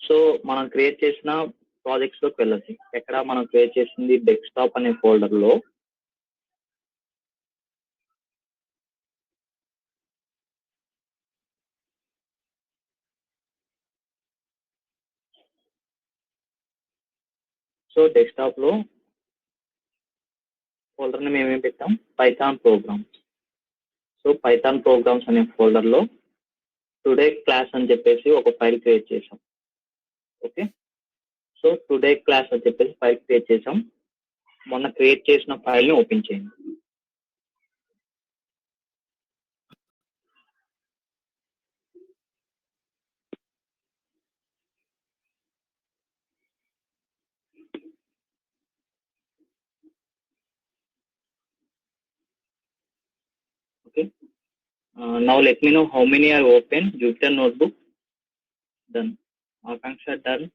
So మనం create చేసిన projects లోకి వెళ్ళచ్చు. ఎక్కడ మనం క్రియేట్ చేసింది డెస్క్టాప్ అనే ఫోల్డర్ లో సో డెస్క్టాప్ లో ఫోల్డర్ ని మేమేం పెట్టాం, python programs. So python programs అనే ఫోల్డర్ లో టుడే క్లాస్ అని చెప్పేసి ఒక ఫైల్ క్రియేట్ చేసాం. ఓకే, సో టుడే క్లాస్ అని చెప్పేసి ఫైల్ క్రియేట్ చేసాం. మొన్న క్రియేట్ చేసిన ఫైల్ ని ఓపెన్ చేయండి. Okay. Now let me know how many are open Jupyter Notebook. Done. Akanksha done.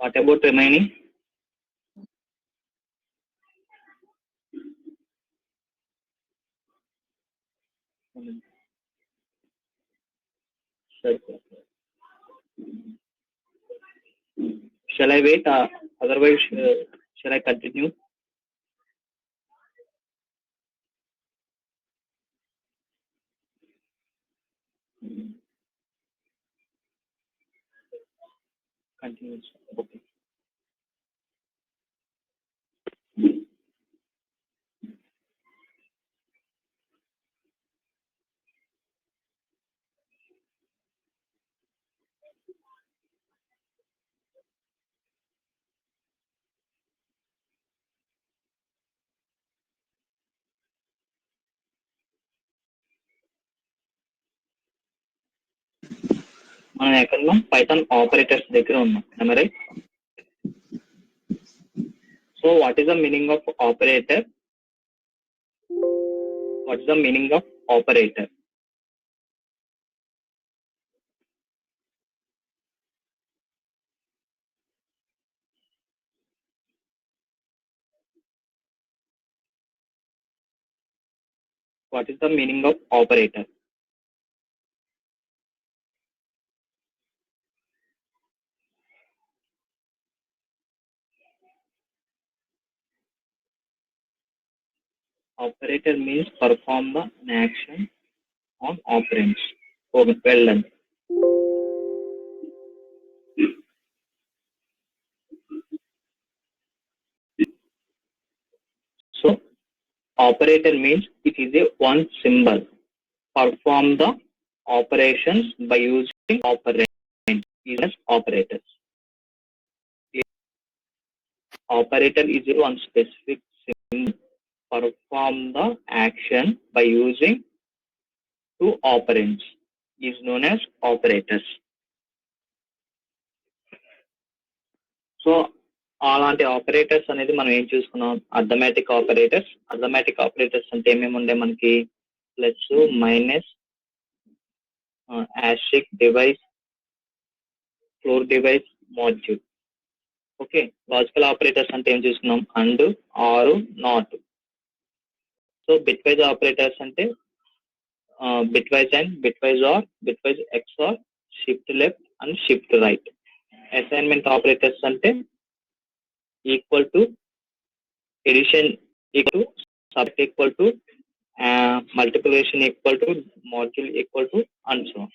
What about remaining? Shall I wait? Otherwise, shall I continue? Continue. Okay. మనం ఎక్కడ Python operators దగ్గర ఉన్నాం. Am I right? So what is the meaning of operator? What is the meaning of operator? What is the meaning of operator? Operator means perform the action on operands. Okay, well done. So operator means it is a one symbol. Perform the operations by using operands as operators. Operator is a one specific symbol. Perform the action by using two operands is known as operators. So అలాంటి operators అనేది మనం ఏం చూసుకున్నాం, arithmetic operators. Arithmetic operators అంటే ఏమేమి ఉండే మనకి, plus, minus, asterisk, device, floor device, module. Okay, logical operators అంటే ఏం చూసుకున్నాం, and, or, not. So bitwise operators అంటే bitwise and, bitwise or, bitwise XOR, shift left and shift right. Assignment operators అంటే equal to, addition equal to, sub equal to, multiplication equal to, module equal to, and so on.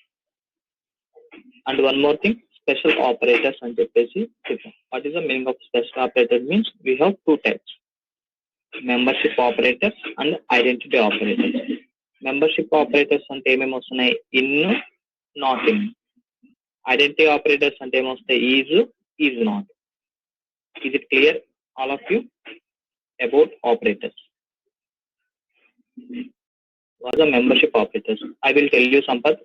And one more thing, special operators and చెప్పేసి చెప్పాం. What is the meaning of special operator? Means we have two types, membership operators and identity operators. Membership operators అంటే ఏమేమి వస్తున్నాయి, in, not in. Identity operators అంటే ఏమొస్తాయి, is not. Is it clear all of you about operators? What are the membership operators? I will tell you, Sampath.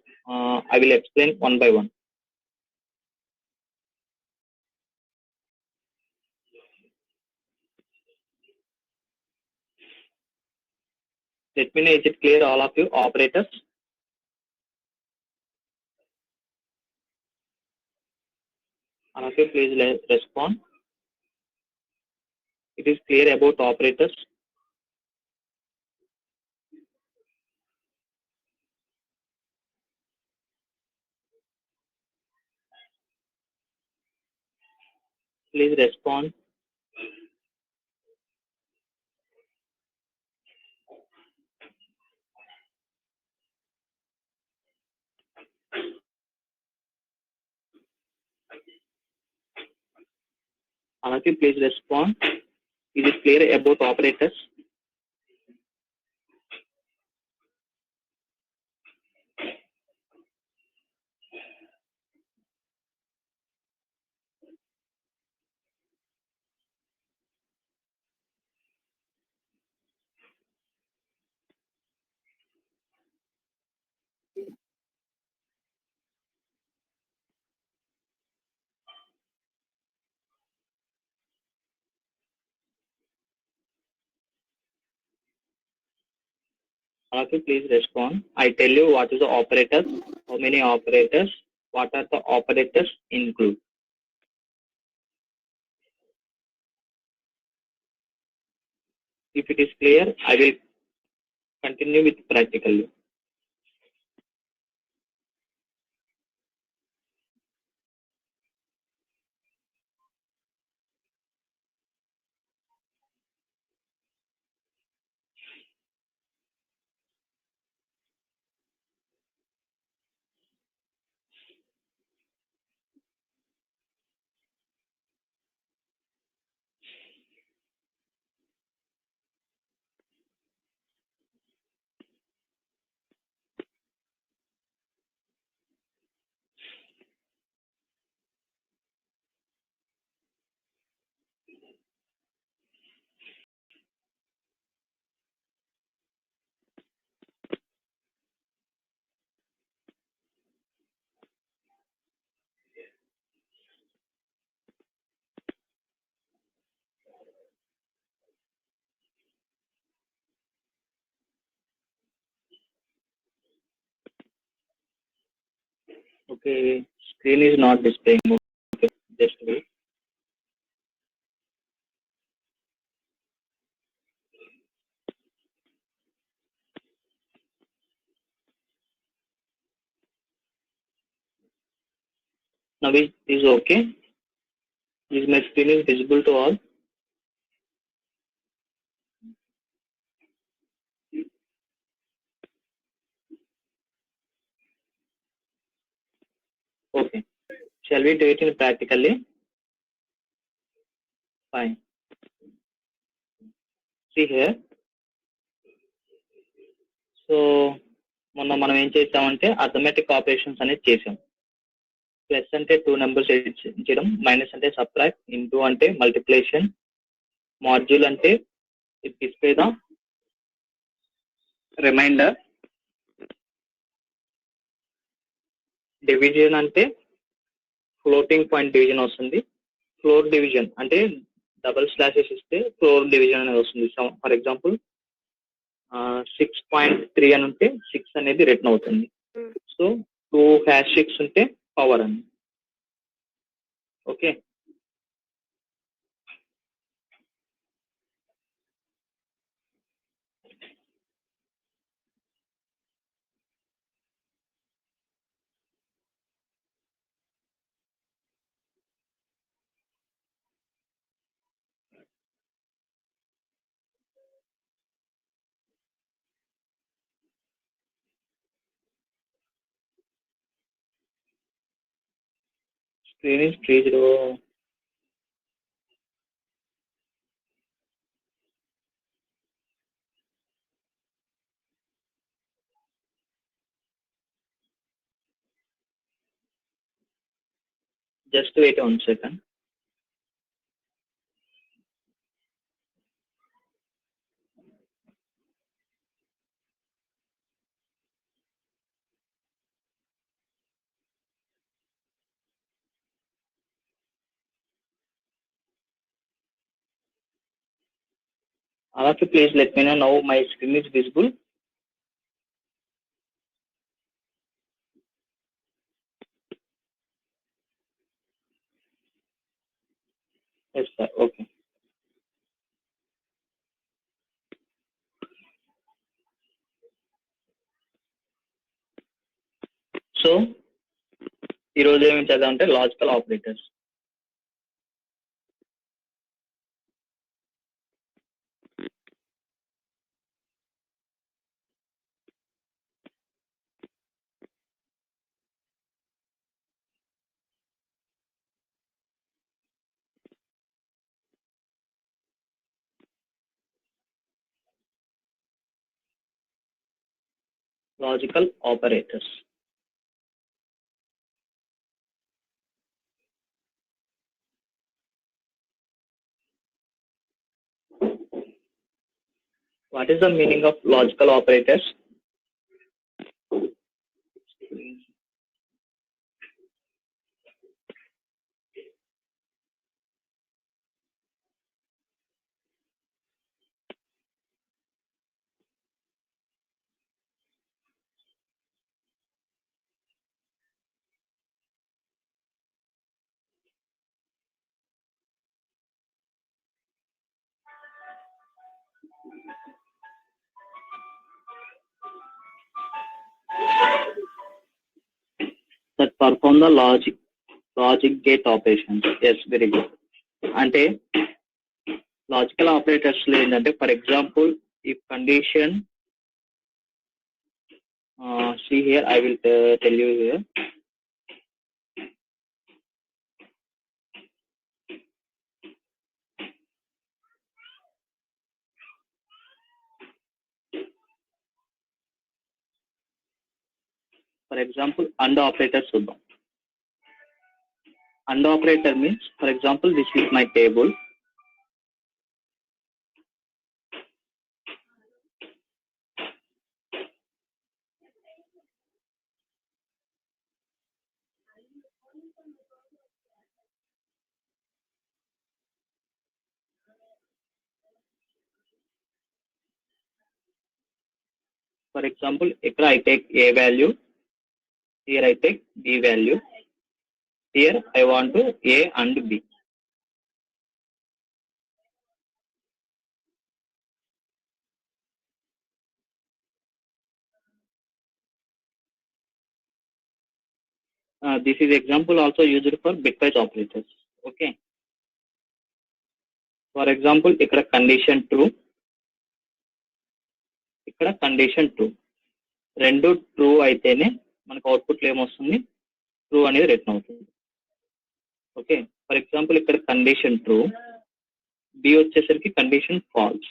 I will explain one by one. Let me know, is it clear all of you, operators? All of you please respond. It is clear about operators? Please respond. Anaki, please respond. Is it clear about operators? Anaki, please respond. I tell you what is the operator, how many operators, what are the operators include. If it is clear, I will continue with practically. Okay, screen is not displaying. Okay, just wait. Now it is okay. Is my screen is visible to all? Okay. Shall we do it in practically? Fine. See here. So మొన్న మనం ఏం చేసామంటే arithmetic operations అనేది చేసాం. Plus అంటే 2 numbers చేయడం, minus అంటే subtract, into అంటే మల్టిప్లికేషన్, మాడ్యూల్ అంటే it display the remainder, division అంటే ఫ్లోటింగ్ పాయింట్ డివిజన్ వస్తుంది, ఫ్లోర్ డివిజన్ అంటే డబుల్ స్లాషెస్ ఇస్తే ఫ్లోర్ డివిజన్ అనేది వస్తుంది. ఫర్ ఎగ్జాంపుల్ 6.3 అని ఉంటే 6 అనేది రిటర్న్ అవుతుంది. సో 2#6 ఉంటే పవర్ అని. Okay, screen is freezed. Just wait 1 second. Alafi, please let me know now my screen is visible. Yes, sir. Okay. So ఈరోజు ఏమి చదవంటే logical operators. Logical operators. What is the meaning of logical operators? That perform the logic gate operations. Yes, very good. అంటే logical operators లో ఏంటంటే for example ఈ condition see here I will tell you here. For example, AND operator చూద్దాం. AND operator means, for example, this is my table. For example, ఇక్కడ I take A value, here I take B value, here I want to A and B. This is example also used for bitwise operators. Okay. For example, ఇక్కడ condition true, ఇక్కడ condition true. రెండు true అయితేనే మనకు output ఏమొస్తుంది, true అనేది return అవుతుంది. Okay, for example ఇక్కడ condition true, B వచ్చేసరికి కండిషన్ ఫాల్స్.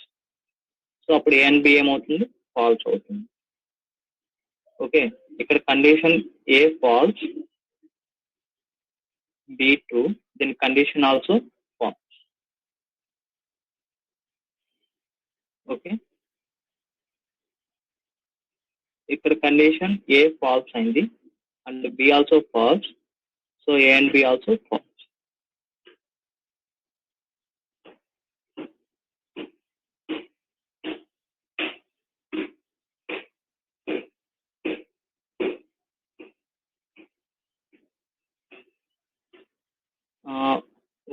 సో అప్పుడు ఏ అండ్ బి ఏమవుతుంది, ఫాల్స్ అవుతుంది. ఓకే, ఇక్కడ condition A false, B true, then condition also false. Okay, ఇక్కడ కండిషన్ ఏ ఫాల్స్ అయింది and B also false, so A and B also false.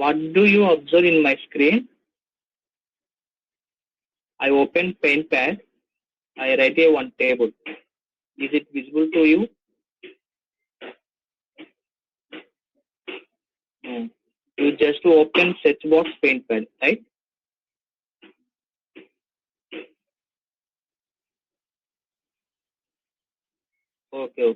What do you observe in my screen? I open PaintPad. I write a one table. Is it visible to you? You just open search box PaintPad, right? Okay.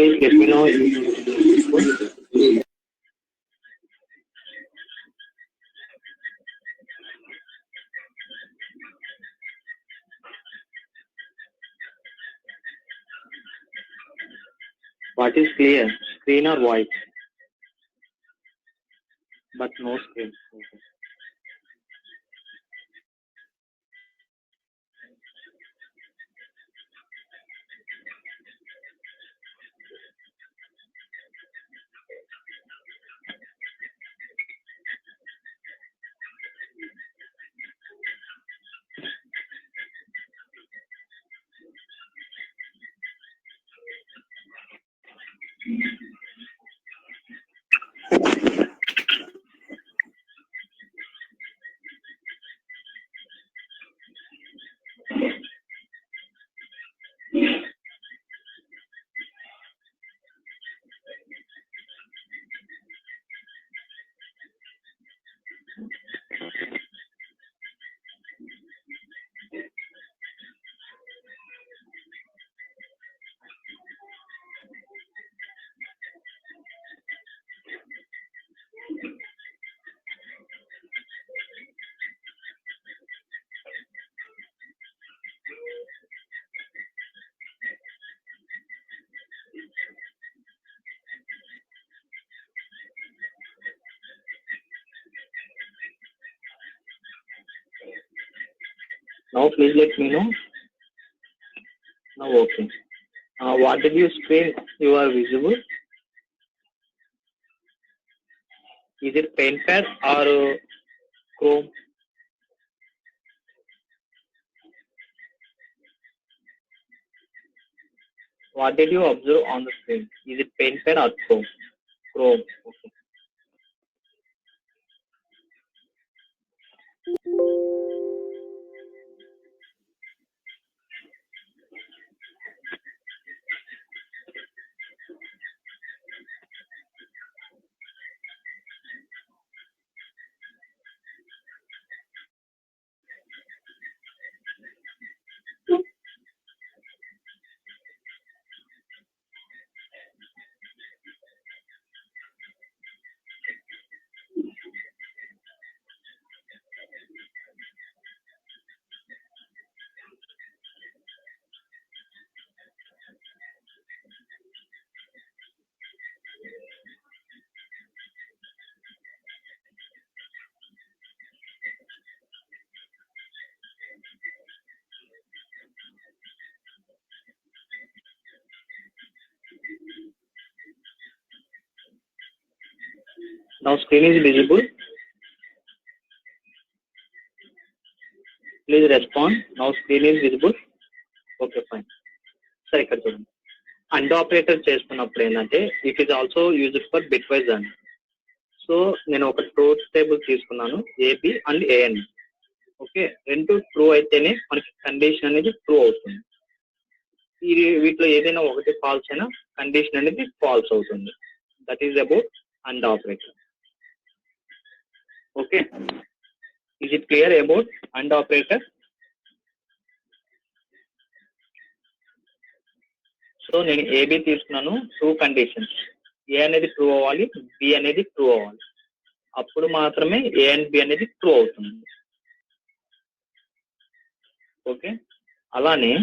please let me know. What is clear? Screen or voice? But no screen. Okay. Now please let me know. Now okay. What did you screen you are visible? Is it PaintPad or Chrome? What did you observe on the screen? Is it PaintPad or Chrome? Chrome. Okay. Now screen is visible. Please respond. Now screen is visible. Okay, fine. సరే ఇక్కడ చూడండి. And operator చేసుకున్నప్పుడు ఏంటంటే it is also used for bit wise and. So నేను ఒక truth table తీసుకున్నాను, AB and AN. Okay, రెండు true అయితేనే మనకి కండిషన్ అనేది ట్రూ అవుతుంది. వీటిలో ఏదైనా ఒకటి ఫాల్స్ అయినా కండిషన్ అనేది ఫాల్స్ అవుతుంది. That is about and operator. Okay, is it clear about and operator? So నేను ఏబి తీసుకున్నాను, ట్రూ కండిషన్స్. ఏ అనేది ట్రూ అవ్వాలి, బి అనేది ట్రూ అవ్వాలి. అప్పుడు మాత్రమే ఏ అండ్ బి అనేది ట్రూ అవుతుంది. ఓకే, అలానే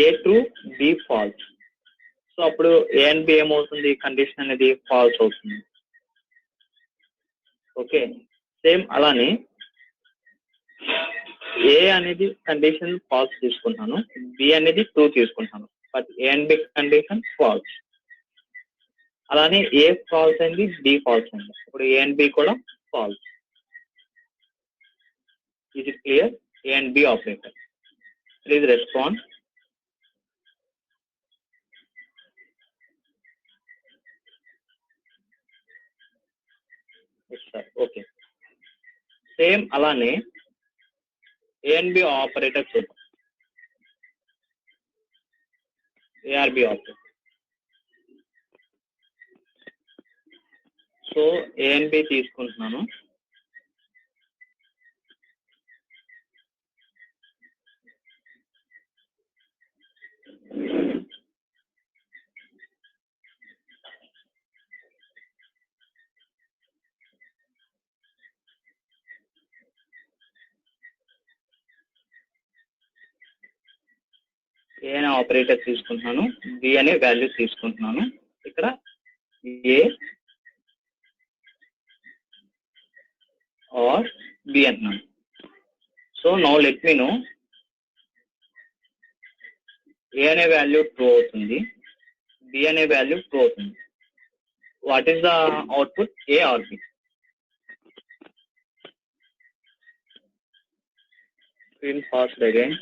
A true, B false. So అప్పుడు ఏ అండ్ బి ఏమవుతుంది, కండిషన్ అనేది ఫాల్స్ అవుతుంది. ఓకే, సేమ్ అలానే ఏ అనేది కండిషన్ ఫాల్స్ తీసుకుంటాను, బి అనేది ట్రూ తీసుకుంటాను, but A and B condition false. అలానే ఏ ఫాల్స్ అయింది, బి ఫాల్స్ అయింది, ఇప్పుడు ఏ అండ్ బి కూడా falls. Is it clear? A and B operator. Please respond. Yes, sir. Okay. Same alane A and B operator చూద్దాం. ARB operator. So A and B తీసుకుంటున్నాను. Operator తీసుకుంటున్నాను, B అనే value తీసుకుంటున్నాను. ఇక్కడ A or B అంటున్నాను. So now let me know A అనే value true అవుతుంది, B అనే వాల్యూ ట్రూ అవుతుంది. What is the output, A or B? Screen paused again.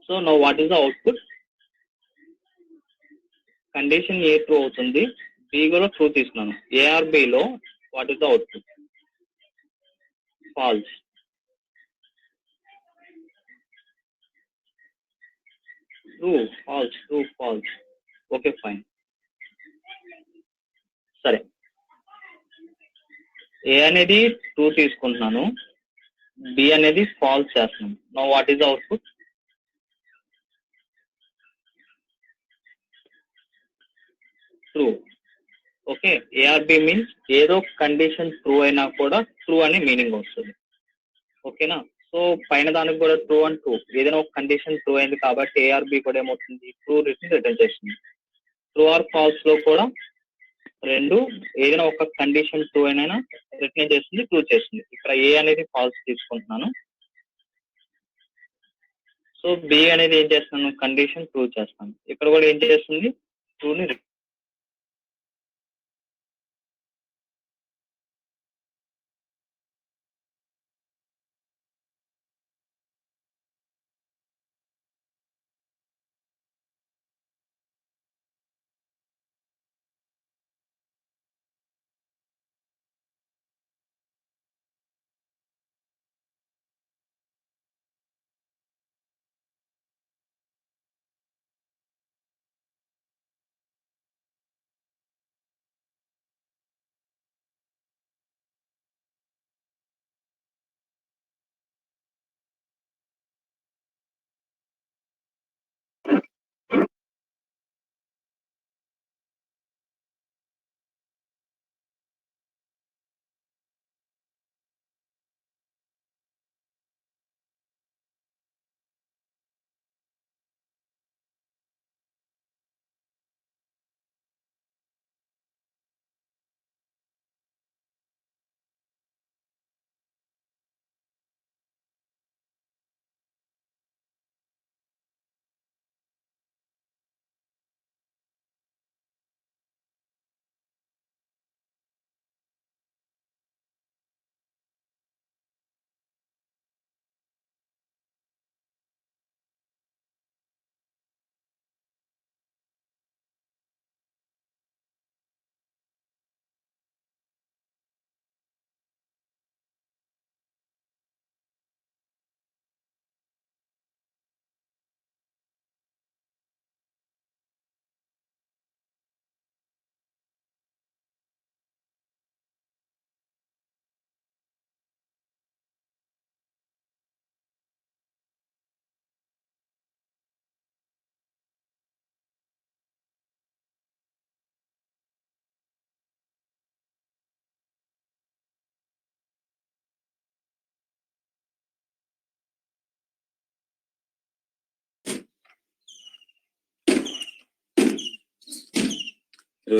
So now what is the output? Condition A true అవుతుంది, B కూడా true తీసుకున్నాను. A or B లో what is the output? False. True, false, true, false. Okay, fine. సరే, A అనేది true తీసుకుంటున్నాను, B అనేది false చేస్తున్నాను. Now what is the output? True. Okay, A or B means ఏదో condition true అయినా కూడా true అని మీనింగ్ వస్తుంది. ఓకేనా? సో పైన దానికి కూడా ట్రూ అండ్ ట్రూ, ఏదైనా ఒక కండిషన్ ట్రూ అయింది కాబట్టి ఏఆర్ బి కూడా ఏమవుతుంది, ట్రూ రిటర్న్ చేస్తుంది. ట్రూ ఆర్ ఫాల్స్ లో కూడా రెండు, ఏదైనా ఒక కండిషన్ ట్రూ అయినా రిటర్న్ చేస్తుంది, ట్రూ చేస్తుంది. ఇక్కడ ఏ అనేది ఫాల్స్ తీసుకుంటున్నాను, సో బి అనేది ఏం చేస్తున్నాను, కండిషన్ ట్రూ చేస్తాను. ఇక్కడ కూడా ఏం చేస్తుంది, ట్రూని Yo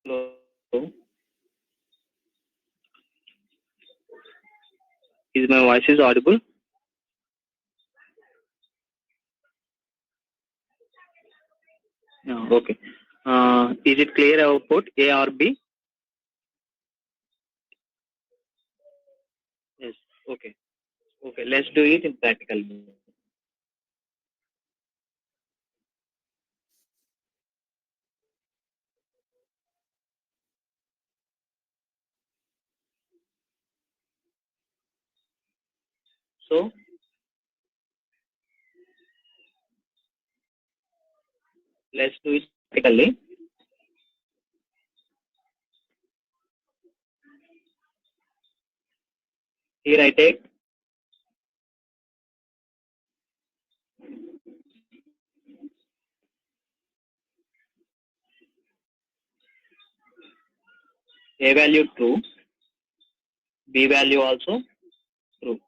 Hello. Is my voice is audible? No, okay. Is it clear output A or B? Yes. Okay. Okay. Let's do it in practical. So let's do it practically. Here I take A value true, B value also true.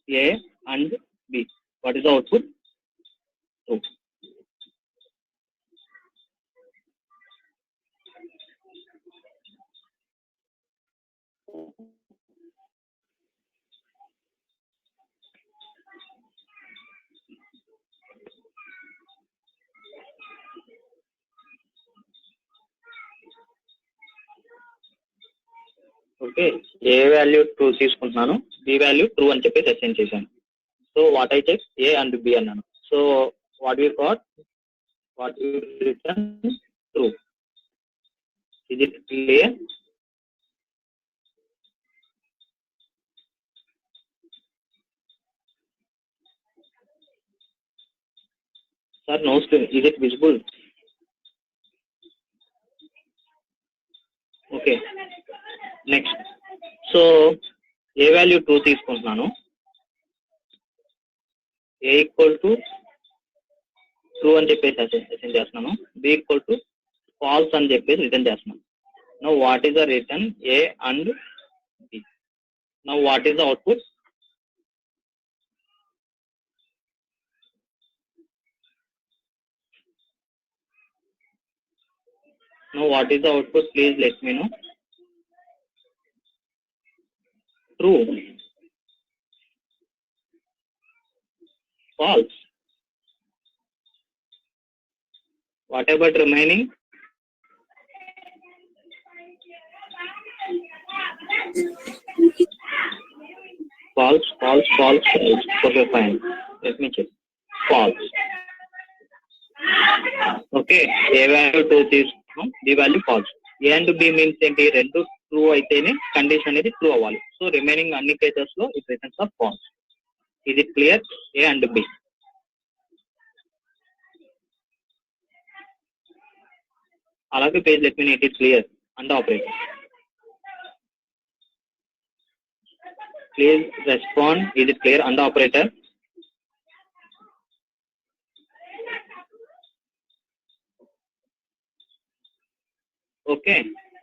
A and B. What is the output? True. Okay A value true తీసుకుంటున్నాను B value true అని చెప్పేసి assign చేశాను so what I check A and B అన్నాను so what you got what you return true is it clear sir no screen is it visible okay next so A value true తీసుకుంటున్నాను A equal to true అని చెప్పేసి assign చేస్తున్నాను B equal to falls అని చెప్పేసి return చేస్తున్నాను now what is the return A and B now what is the output now what is the output please let me know true false. What about remaining? False, false, false, false. Okay, fine. Let me check. False. Okay, A value 2 తీసుకున్నాం B value false. A and B means ఏంటి రెండు true అయితేనే condition అనేది true అవ్వాలి so remaining అన్ని cases లో it returns of false ఇది clear A and B అలాగే page let me it is clear and operator please respond is it clear and operator okay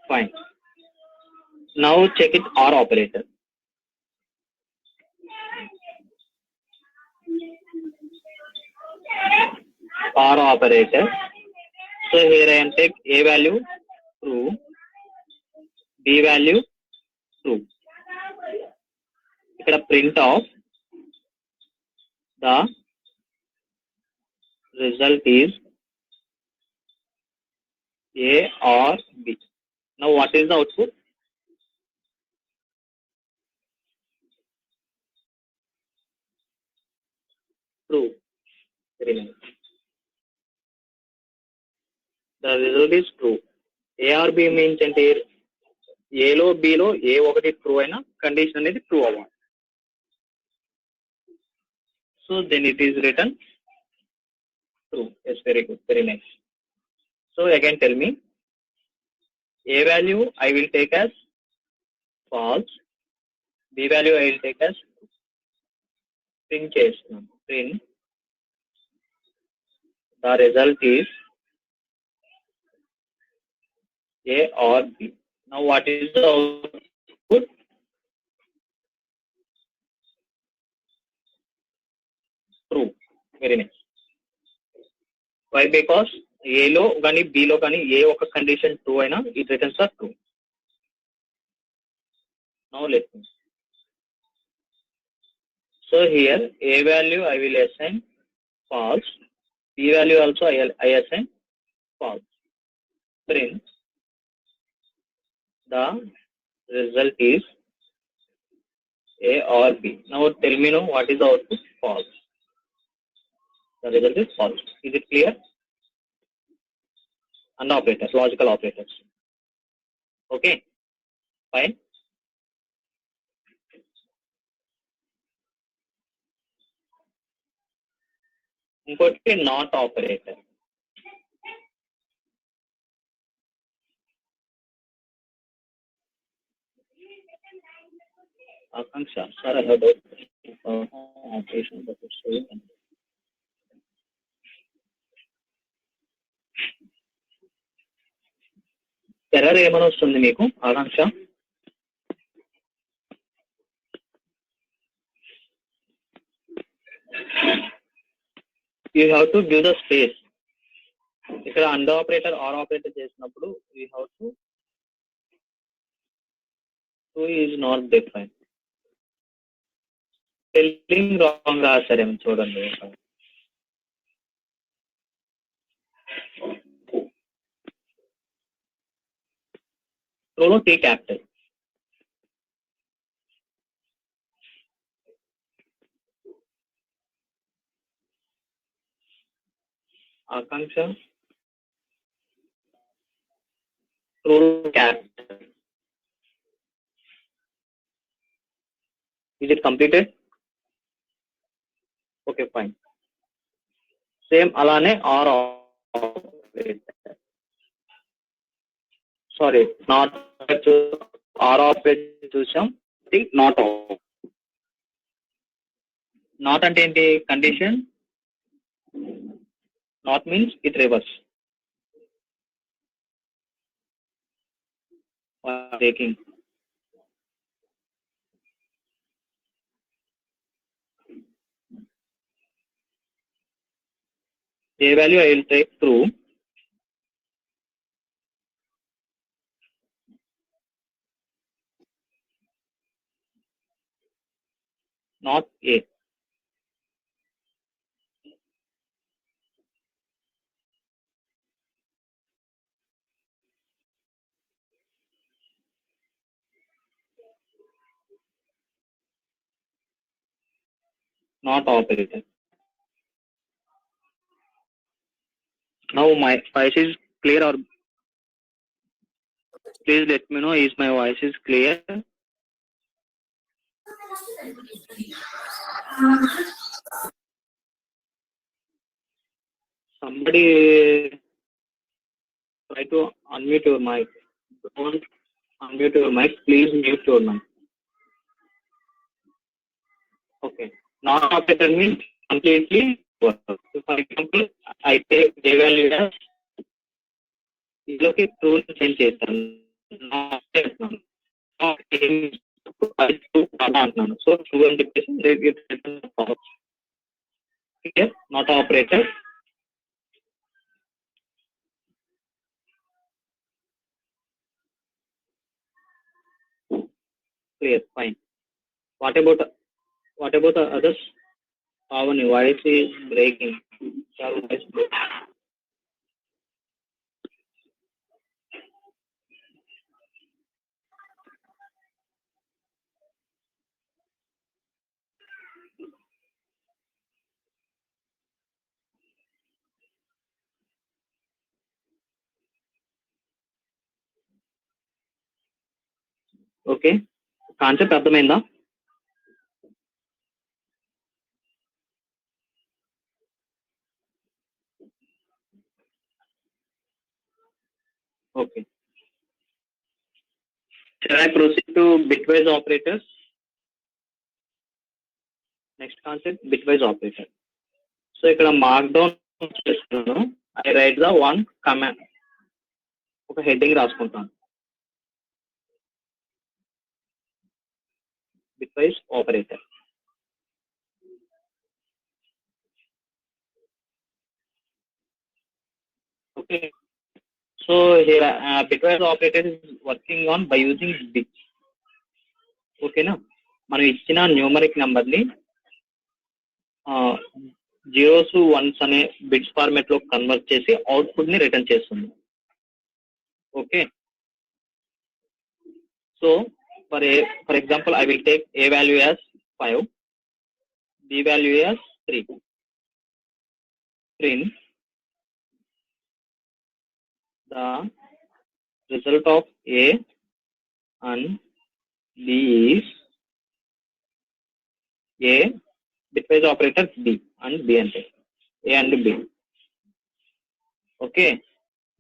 fine now check it or operator or operator so here I am take A value true B value true ఇక్కడ print of the result is A or B now what is the output true very nice the result is true A or B means అంటే A లో B లో ఏ ఒకటి true అయినా condition అనేది true అవ్వాలి so then it is written true yes very good very nice so again tell me A value I will take as false B value I will take as print చేస్తున్నాను print the result is A or B now what is the output true. Very nice. Why? Because ఏలో కానీ బిలో కానీ ఏ ఒక condition true అయినా it returns are true. Now let me. So here a value I will assign false, b value also I assign false. Prints the result is a or b. Now tell me now what is the output? False. The result is false. Is it clear? And operators, logical operators. Okay, fine. ఇంకోటి not operator. Akanksha sir, I have doubt. Operation error ఏమైనా వస్తుంది మీకు Akanksha? You have to give the space. ఇక్కడ and operator or operator చేసినప్పుడు you have to is not define. Spelling wrong రాశారేమో చూడండి. ట్రూలో T capital. Akanksha true capital. Is it completed? Okay, fine. Same అలానే or operator. Sorry, not or operator చూసాం. Not not అంటే ఏంటి? Condition. Not means it reverse. Taking a value I will take true. Not a. Not operator. Now my voice is clear, or please let me know is my voice is clear. Somebody try to unmute your mic. Don't unmute your mic. Please mute your mic. Okay. Not operator means completely. So for example, I take J value as ఇదిలోకి true change చేస్తాను. అంటున్నాను. So true అని చెప్పేసి not operator. Clear, fine. What about the others? Our voice is breaking. Okay, concept అర్థమైందా? Okay. Shall I proceed to bitwise operators? Next concept, bitwise operator. So ఇక్కడ మార్క్డౌన్ చేస్తున్నాను. I write the one command. ఒక heading రాసుకుంటాను. bitwise operator. Okay. So here bitwise operator is working on by using bits. ఓకేనా, మనం ఇచ్చిన numeric number ని zeros once అనే bits format లో కన్వర్ట్ చేసి అవుట్పుట్ ని రిటర్న్ చేస్తుంది. Okay, so for example I will take a value as 5, b value as 3. Print the result of A and B is A bitwise operator B and B and A and B. Okay,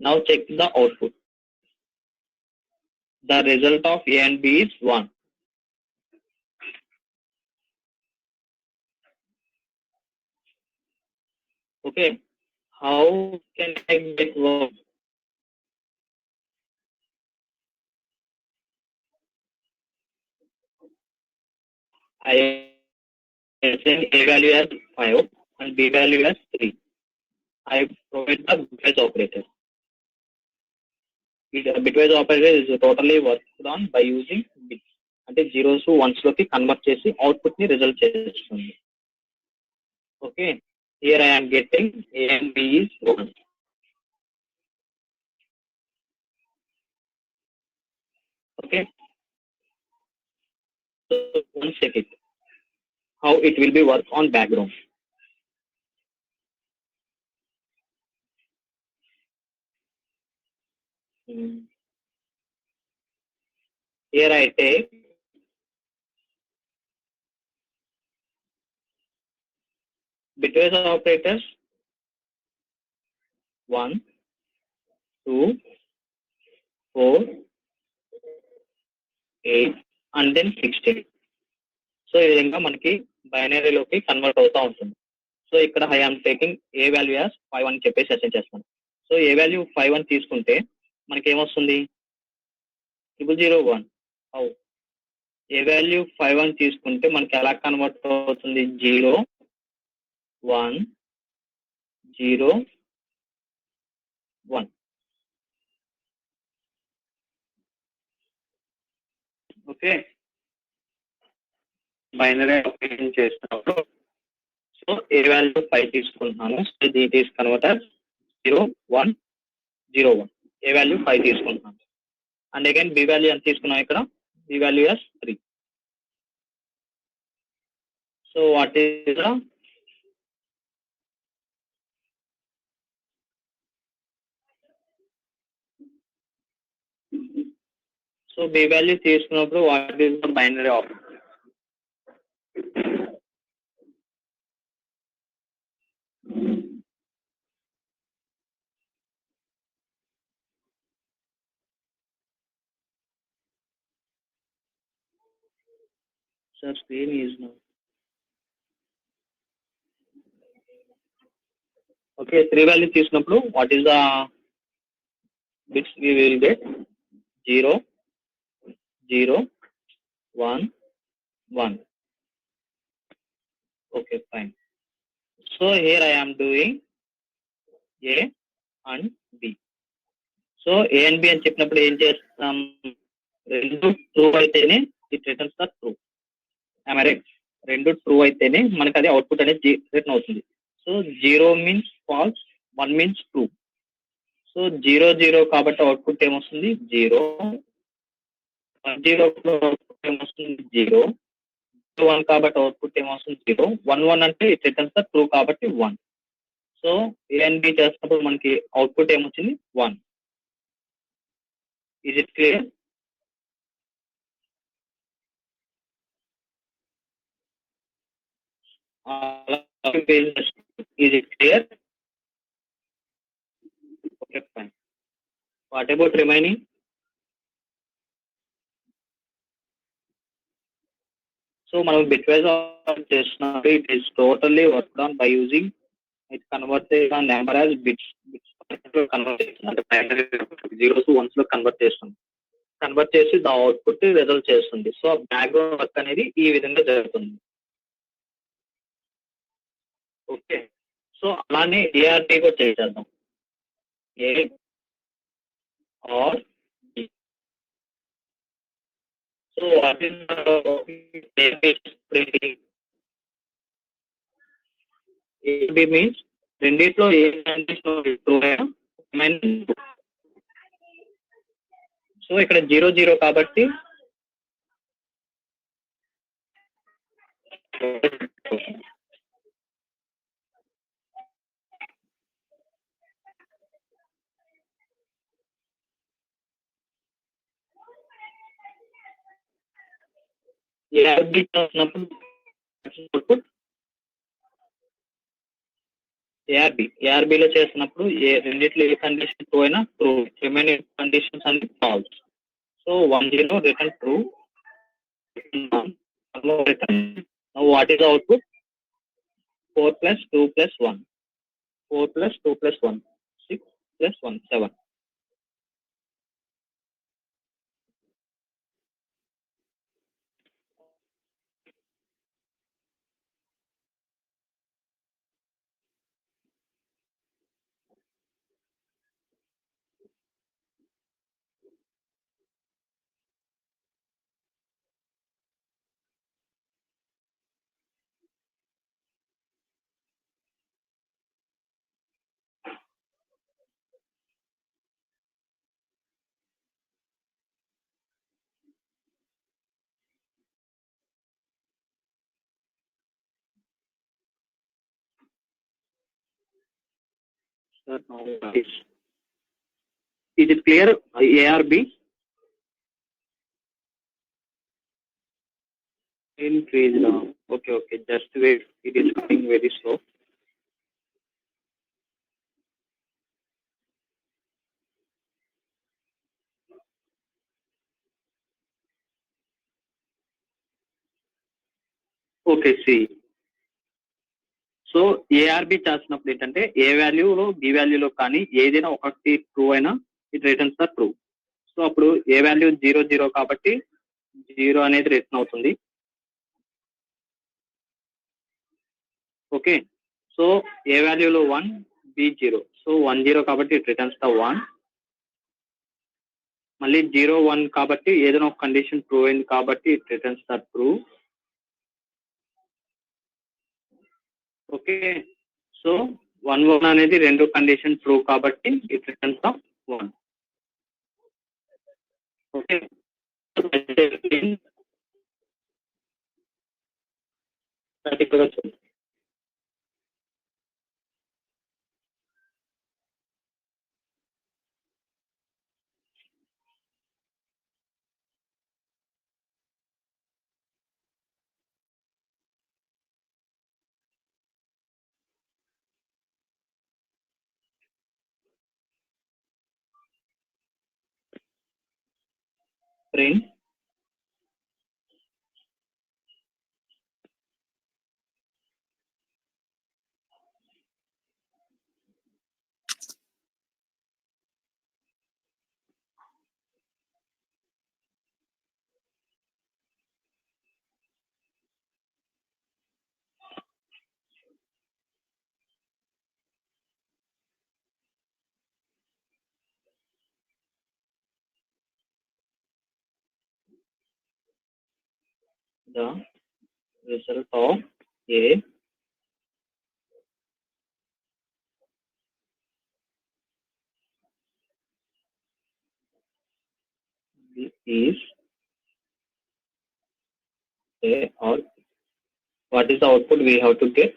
now check the output. The result of A and B is 1. Okay, how can I get 1? I send A value as 5 and B value as 3. I provide the bitwise operator. Bitwise operator is totally worked on by using bits. అంటే zeros once లోకి convert చేసి output ని result చేస్తుంది. Okay, here I am getting A and B is 1. Okay, so once check it how it will be work on background. Here I take bitwise operators 1, 2, 4, 8 and then 16. So ఈ విధంగా మనకి బైనరీలోకి convert అవుతూ ఉంటుంది. So ఇక్కడ I am taking A value as 5 అని చెప్పేసి assign చేస్తాను. సో ఏ వాల్యూ 5 అని తీసుకుంటే మనకి ఏమొస్తుంది 001. ఏ వాల్యూ 5 అని తీసుకుంటే మనకి ఎలా కన్వర్ట్ అవుతుంది 0, 1, 0, 1. ఓకే, బైనరీ ఆపరేషన్ చేస్తున్నప్పుడు సో ఏ వాల్యూ 5 తీసుకుంటున్నాను. So that is converter 0, 1, 0, 1. A value 5 తీసుకుంటున్నాను. అండ్ అగైన్ బి వాల్యూ ఎంత తీసుకున్నాం ఇక్కడ B value as 3. So what is the so B value తీసుకున్నప్పుడు what is the binary operator. Sir screen is no. Okay, 3 value తీసుకున్నప్పుడు what is the bits we will get 0, 0, 1, 1. Okay, fine. So here I am doing A and B. So A and B అని చెప్పినప్పుడు ఏం చేస్తాం, రెండు true అయితేనే it returns the true. Right, రెండు true అయితేనే మనకి అది అవుట్పుట్ అనేది రిటర్న్ అవుతుంది. So 0 means false, 1 means true. So 0, 0 కాబట్టి అవుట్పుట్ ఏమొస్తుంది 0, 0 అవుట్పుట్ ఏమొస్తుంది 0, 1 కాబట్టి అవుట్పుట్ ఏమొస్తుంది 0, 1, 1 అంటే ఇట్ రిటర్న్స్ ద ట్రూ కాబట్టి 1. సో ఏ అండ్ బి చేసినప్పుడు మనకి అవుట్పుట్ ఏమొచ్చింది 1. Is it clear? Is it clear? Okay, fine. What about remaining? So మనం బిట్వైజ్ చేస్తున్నప్పుడు it is totally work on by using it convert number as bits. Convert చేస్తుంది అంటే zeros once లో convert చేస్తుంది. Convert చేసి దా output result చేస్తుంది. So background work అనేది ఈ విధంగా జరుగుతుంది. ఓకే, సో అలానే ఏఆర్టీ కూడా చేసేద్దాం. A or B. So what is the printing? A B means రెండిట్లో ఏ కండిషన్ ట్రూ అయినా సో ఇక్కడ 0 కాబట్టి ఏఆర్బి చేసినప్పుడు ఏఆర్బిలో చేసినప్పుడు రెండిట్లో ఏ కండిషన్ ట్రూ అయినా ట్రూ, రిమైనింగ్ కండిషన్స్ అన్ని false. So 1-0 return true. What is output? 4 + 2 + 1. 4 + 2 + 1, 6 + 1, 7. Is it clear? ARB increase. Okay. Just wait. It is coming very slow. Okay, see. So ARB చేసినప్పుడు ఏంటంటే ఏ వాల్యూలో బి వాల్యూలో కానీ ఏదైనా ఒకటి ట్రూ అయినా it returns the true. So అప్పుడు ఏ value 0 కాబట్టి 0 అనేది return అవుతుంది. ఓకే, సో ఏ వాల్యూలో 1, బి 0. సో 1-0 కాబట్టి ఇట్ రిటర్న్స్ ద 1. మళ్ళీ 0-1 కాబట్టి ఏదైనా ఒక కండిషన్ ట్రూ అయింది కాబట్టి it returns the true. Okay, so 1-1 అనేది రెండు కండిషన్ ట్రూ కాబట్టి it returns the 1. Okay, print the result of A is A or what is the output? We have to get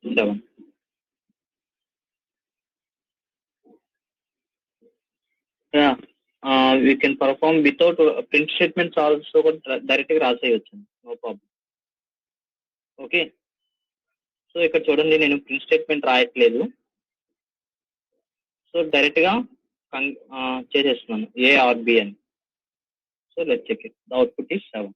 7. Yeah, we can perform without print statements also directly రాసేయచ్చు, no problem. Okay, so ఇక్కడ చూడండి నేను print statement రాయట్లేదు. So direct గా చేసేస్తున్నాను A or B అని. So let's check it. The output is 7.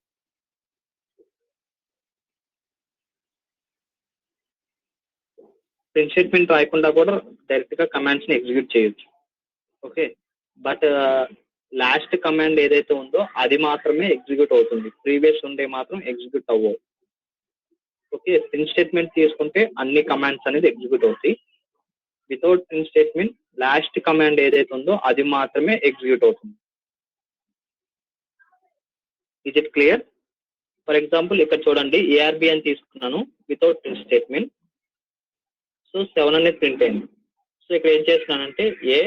Print statement రాయకుండా కూడా డైరెక్ట్ గా కమాండ్స్ ని ఎగ్జిక్యూట్ చేయొచ్చు. ఓకే, బట్ లాస్ట్ కమాండ్ ఏదైతే ఉందో అది మాత్రమే ఎగ్జిక్యూట్ అవుతుంది, ప్రీవియస్ ఉండే మాత్రం ఎగ్జిక్యూట్ అవ్వవు. ఓకే, ప్రింట్ స్టేట్మెంట్ తీసుకుంటే అన్ని కమాండ్స్ అనేది ఎగ్జిక్యూట్ అవుతాయి. Without print statement last command ఏదైతే ఉందో అది మాత్రమే ఎగ్జిక్యూట్ అవుతుంది. Is it clear? For example ఇక్కడ చూడండి, ఏఆర్బి అని తీసుకున్నాను వితౌట్ ప్రింట్ స్టేట్మెంట్. సో 7 అనేది ప్రింట్ అయింది. సో ఇక్కడ ఏం చేస్తున్నానంటే ఏ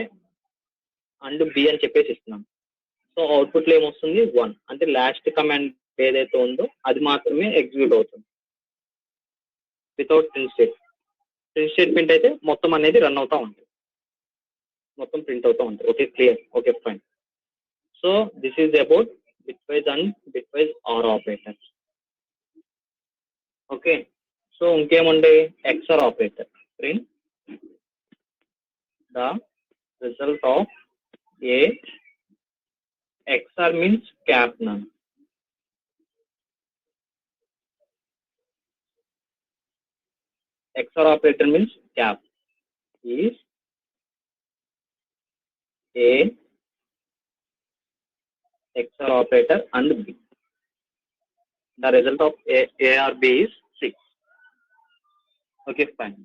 అండ్ బి అని చెప్పేసి ఇస్తున్నాను. సో అవుట్పుట్లో ఏమొస్తుంది 1, అంటే లాస్ట్ కమాండ్ ఏదైతే ఉందో అది మాత్రమే ఎగ్జిక్యూట్ అవుతుంది without print statement. Print statement అయితే మొత్తం అనేది రన్ అవుతా ఉంటుంది, మొత్తం ప్రింట్ అవుతా ఉంటుంది. Okay, clear? Okay, fine. So this is about bitwise and bitwise or operators. Okay, so ఇంకేముండే XOR operator. Print the result of A XR means cap none. XR operator means cap is A XR operator and B. The result of A or B is 6. Okay, fine.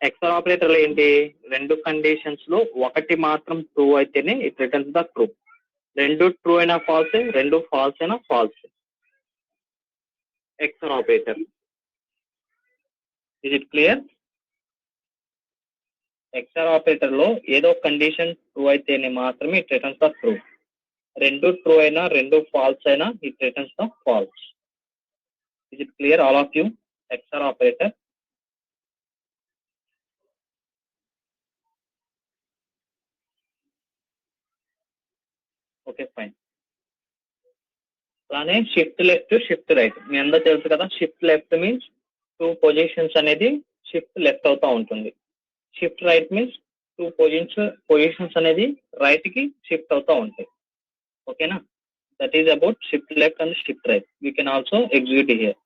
XR operator ఏంటి? రెండు conditions లో ఒకటి మాత్రం true అయితేనే it returns the true. రెండు true అయినా ఫాల్సే, రెండు falls అయినా ఫాల్సే. XR operator. Is it clear? XR operator లో ఏదో కండిషన్ ట్రూ అయితేనే మాత్రమే ఇట్ రిటర్న్స్ ద ట్రూ. రెండు ట్రూ అయినా రెండు ఫాల్స్ అయినా it returns the falls. Is it clear all of you? XR operator. Okay, fine. అలానే షిఫ్ట్ లెఫ్ట్, షిఫ్ట్ రైట్ మీ అందరూ తెలుసు కదా. షిఫ్ట్ లెఫ్ట్ మీన్స్ 2 పొజిషన్స్ అనేది షిఫ్ట్ లెఫ్ట్ అవుతా ఉంటుంది. షిఫ్ట్ రైట్ మీన్స్ 2 పొజిషన్స్ అనేది రైట్ కి షిఫ్ట్ అవుతా ఉంటాయి. ఓకేనా? That is about shift left and shift right. We can also execute here.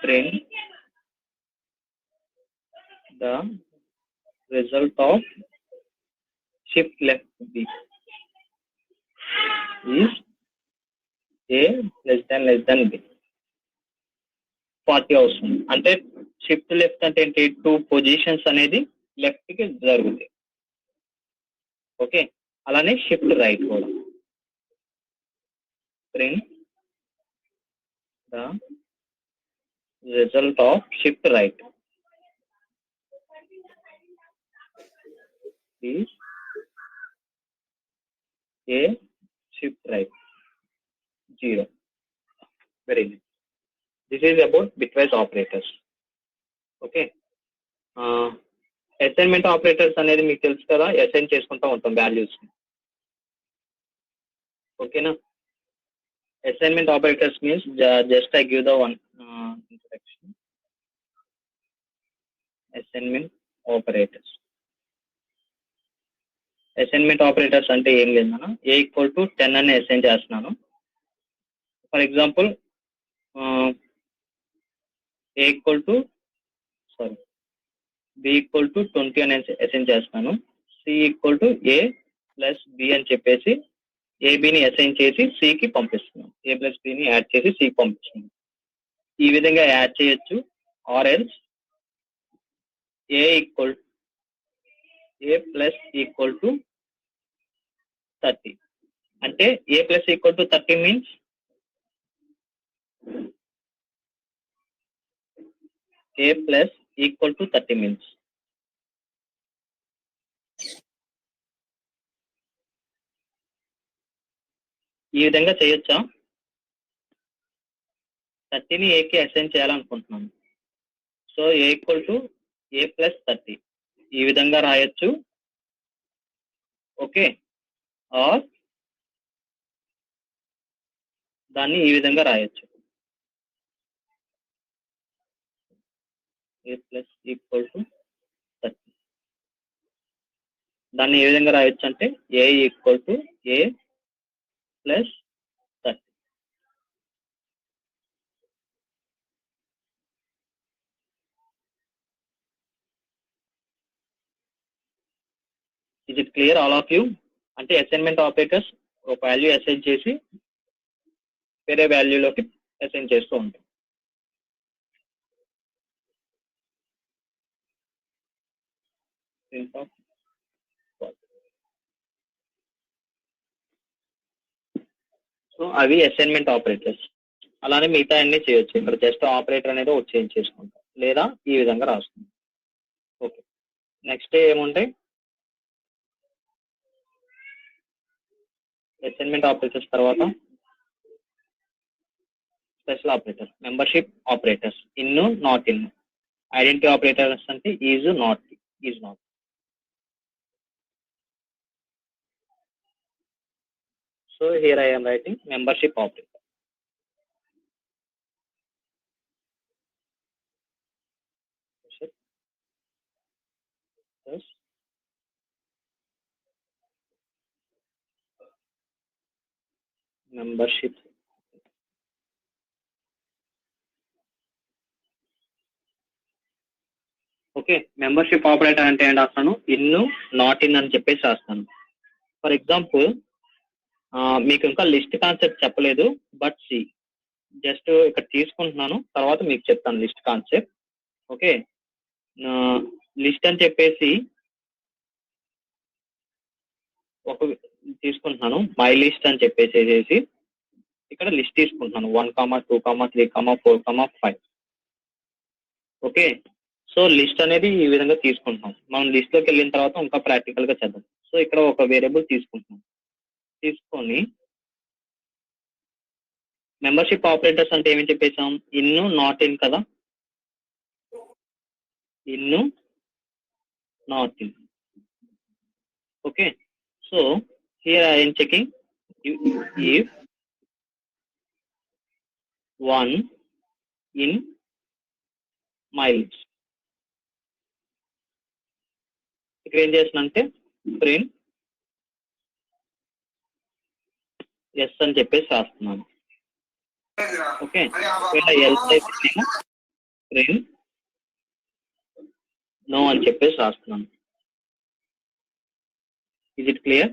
Print the result of shift left B is A less than B. 40 వస్తుంది. అంటే shift left అంటే ఏంటి? 2 positions అనేది లెఫ్ట్ కి జరుగుతాయి. ఓకే, అలానే షిఫ్ట్ రైట్ కూడా. Print the result of shift right is A shift right 0. Very good. This is about bitwise operators. Okay. Assignment operators అనేది మీకు తెలుసు కదా, అసైన్ చేసుకుంటూ ఉంటాం వాల్యూస్. ఓకేనా? Assignment operators means just I give the one introduction. Assignment operators. Assignment operators అంటే ఏం లేదు మనం A = 10 అని అసైన్ చేస్తున్నాను. ఫర్ ఎగ్జాంపుల్ B = 20 అని అసైన్ చేస్తాను. C = A + B అని చెప్పేసి ABని అసైన్ చేసి Cకి పంపిస్తున్నాను. A + Bని యాడ్ చేసి Cకి పంపిస్తున్నాను. ఈ విధంగా యాడ్ చేయొచ్చు. Or else A + = 30. అంటే A + 30 మీన్స్ A + 30 మీన్స్ ఈ విధంగా చేయొచ్చా? 30ని Aకి అసైన్ చేయాలనుకుంటున్నాను. సో A = A + 30 ఈ విధంగా రాయొచ్చు. ఓకే, ఆర్ దాన్ని ఈ విధంగా రాయొచ్చు. A + = 30. దాన్ని ఏ విధంగా రాయొచ్చు అంటే A = A + 30. Is it clear all of you? అంటే అసైన్మెంట్ ఆపరేటర్స్ ఒక వాల్యూ అసైన్ చేసి వేరే వాల్యూలోకి అసైన్ చేస్తూ ఉంటాం. సో అవి అసైన్మెంట్ ఆపరేటర్స్. అలానే మిగతా అన్ని చేయొచ్చు. ఇక్కడ జస్ట్ ఆపరేటర్ అనేది ఒక చేంజ్ చేసుకుంటాం, లేదా ఈ విధంగా రాసుకుంటాం. ఓకే, నెక్స్ట్ ఏముంటాయి? అసైన్మెంట్ ఆపరేటర్స్ తర్వాత special operator, membership operators, in, not in. Identity operators అంటే is, not, is not. So here I am writing membership operator. Yes. Membership. Okay, membership operator అంటే ఏంటి రాస్తాను? ఇన్, నాట్ ఇన్ అని చెప్పేసి రాస్తాను. For example మీకు ఇంకా లిస్ట్ కాన్సెప్ట్ చెప్పలేదు, బట్ సి జస్ట్ ఇక్కడ తీసుకుంటున్నాను, తర్వాత మీకు చెప్తాను లిస్ట్ కాన్సెప్ట్. ఓకే, లిస్ట్ అని చెప్పేసి ఒక తీసుకుంటున్నాను, మై లిస్ట్ అని చెప్పేసి ఇక్కడ లిస్ట్ తీసుకుంటున్నాను 1, 2, 3, 4, 5. ఓకే, సో లిస్ట్ అనేది ఈ విధంగా తీసుకుంటున్నాం. మనం లిస్ట్లోకి వెళ్ళిన తర్వాత ఇంకా ప్రాక్టికల్గా చేద్దాం. సో ఇక్కడ ఒక వేరియబుల్ తీసుకుంటున్నాం, తీసుకొని మెంబర్షిప్ ఆపరేటర్స్ అంటే ఏమని చెప్పేసాం? ఇన్, నాట్ ఇన్ కదా. In, not in. Okay, so here I am checking if 1 in my list. ఇక్కడ ఏం చేస్తున్నంటే ప్రింట్ ఎస్ అని చెప్పేసి రాస్తున్నాను. ఓకే, ఎల్స్ అయితేనేమో ప్రింట్ నో అని చెప్పేసి రాస్తున్నాను. Is it clear?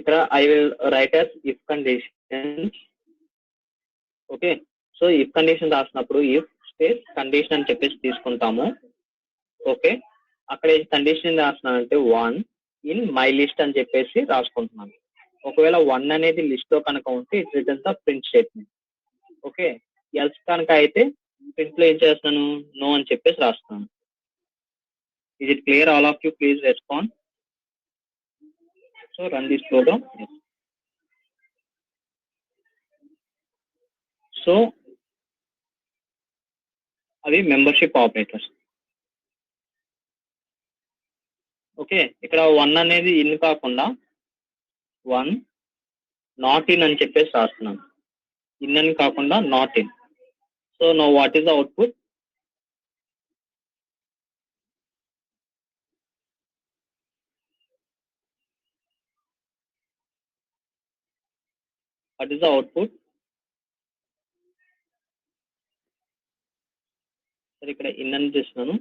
ఇక్కడ I will write as if condition. Okay, so if condition రాసినప్పుడు ఇఫ్ స్పేస్ కండిషన్ అని చెప్పేసి తీసుకుంటాము. ఓకే, అక్కడ కండిషన్ రాస్తున్నానంటే 1 in my list అని చెప్పేసి రాసుకుంటున్నాను. ఒకవేళ 1 అనేది లిస్ట్ లో కనుక ఉంటే it returns the print statement. Okay, else కనుక అయితే ప్రింట్ లో ఏం చేస్తున్నాను? నో అని చెప్పేసి రాస్తున్నాను. Is it clear? All of you please respond. So run this program. So అవి మెంబర్షిప్ ఆపరేటర్స్. ఓకే, ఇక్కడ 1 అనేది ఇన్ కాకుండా 1 నాట్ ఇన్ అని చెప్పేసి రాస్తున్నాను. ఇన్ అని కాకుండా not in. So know what is the output? What is the output? సరే, ఇక్కడ ఇన్ అని చేస్తున్నాను.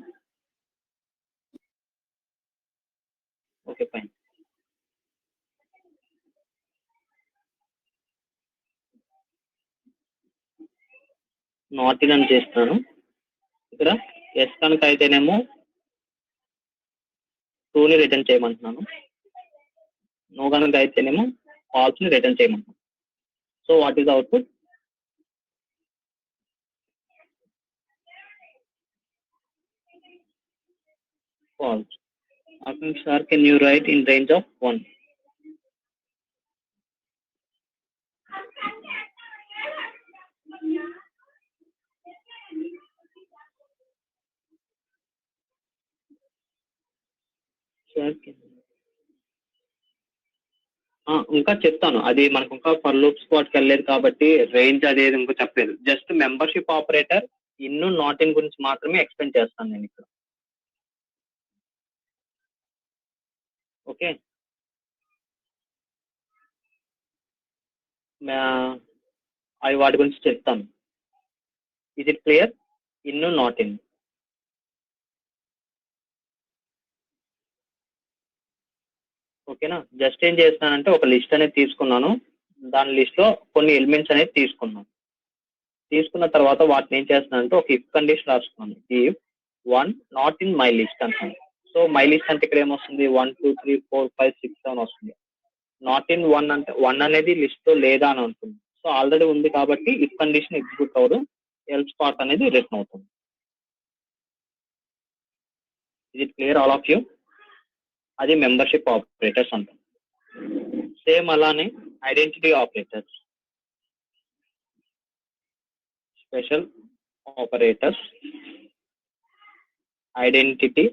Okay, fine. నాట్ ఇన్ అని చేస్తున్నాను. ఇక్కడ ఎస్ కనుక అయితేనేమో 2ని రిటర్న్ చేయమంటున్నాను. నో కనుక అయితేనేమో ఫాల్స్ని రిటర్న్ చేయమంటున్నాను. So what is the output? False. Asking sir, can you write in range of 1? Sir, ఇంకా చెప్తాను, అది మనకు ఇంకా ఫర్ లూప్ స్పాట్కి వెళ్ళలేదు కాబట్టి రేంజ్ అనేది ఇంకా చెప్పలేదు. Just membership operator in, not in గురించి మాత్రమే ఎక్స్ప్లెయిన్ చేస్తాను నేను ఇక్కడ. ఓకే, అవి వాటి గురించి చెప్తాను. Is it clear? In, not in. ఓకేనా. జస్ట్ ఏం చేస్తానంటే ఒక లిస్ట్ అనేది తీసుకున్నాను, దాని లిస్ట్ లో కొన్ని ఎలిమెంట్స్ అనేది తీసుకున్నాను. తీసుకున్న తర్వాత వాటిని ఏం చేస్తున్నానంటే ఒక ఇఫ్ కండిషన్ రాసుకున్నాను. If 1 not in my list అంటాను. సో మై లిస్ట్ అంటే ఇక్కడ ఏమొస్తుంది, 1 2 3 4 5 6 7 వస్తుంది. నాట్ ఇన్ 1 అంటే 1 అనేది లిస్ట్ లో లేదా అని ఉంటుంది. సో ఆల్రెడీ ఉంది కాబట్టి ఇఫ్ కండిషన్ ఎగ్జిక్యూట్ అవ్వదు, ఎల్స్ పార్ట్ అనేది రిటర్న్ అవుతుంది. ఇది క్లియర్ ఆల్ ఆఫ్ యూ? అది మెంబర్షిప్ ఆపరేటర్స్ అంటాం. సేమ్ అలానే identity operators, special operators, identity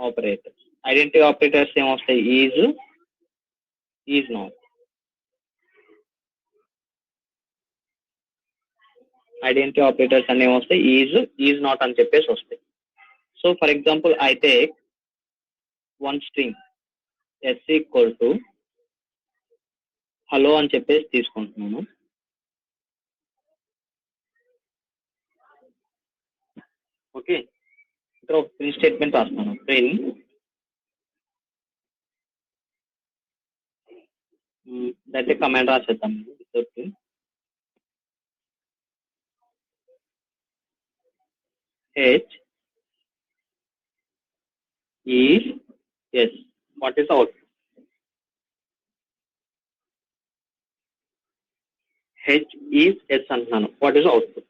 operators. Identity operators ఏమొస్తాయి, ఈజ్ నాట్. ఐడెంటిటీ ఆపరేటర్స్ అన్ని ఏమొస్తాయి, ఈజ్ నాట్ అని చెప్పేసి వస్తాయి. So for example I take one string s equal to hello అని చెప్పేసి తీసుకుంటున్నాను. ఓకే, ఇక్కడ ఒక ప్రింట్ స్టేట్మెంట్ రాస్తాను. ప్రింట్ దట్ కమాండ్ రాసేద్దాం. h is yes. What is the output? h is yes అంటున్నాను. What is the output?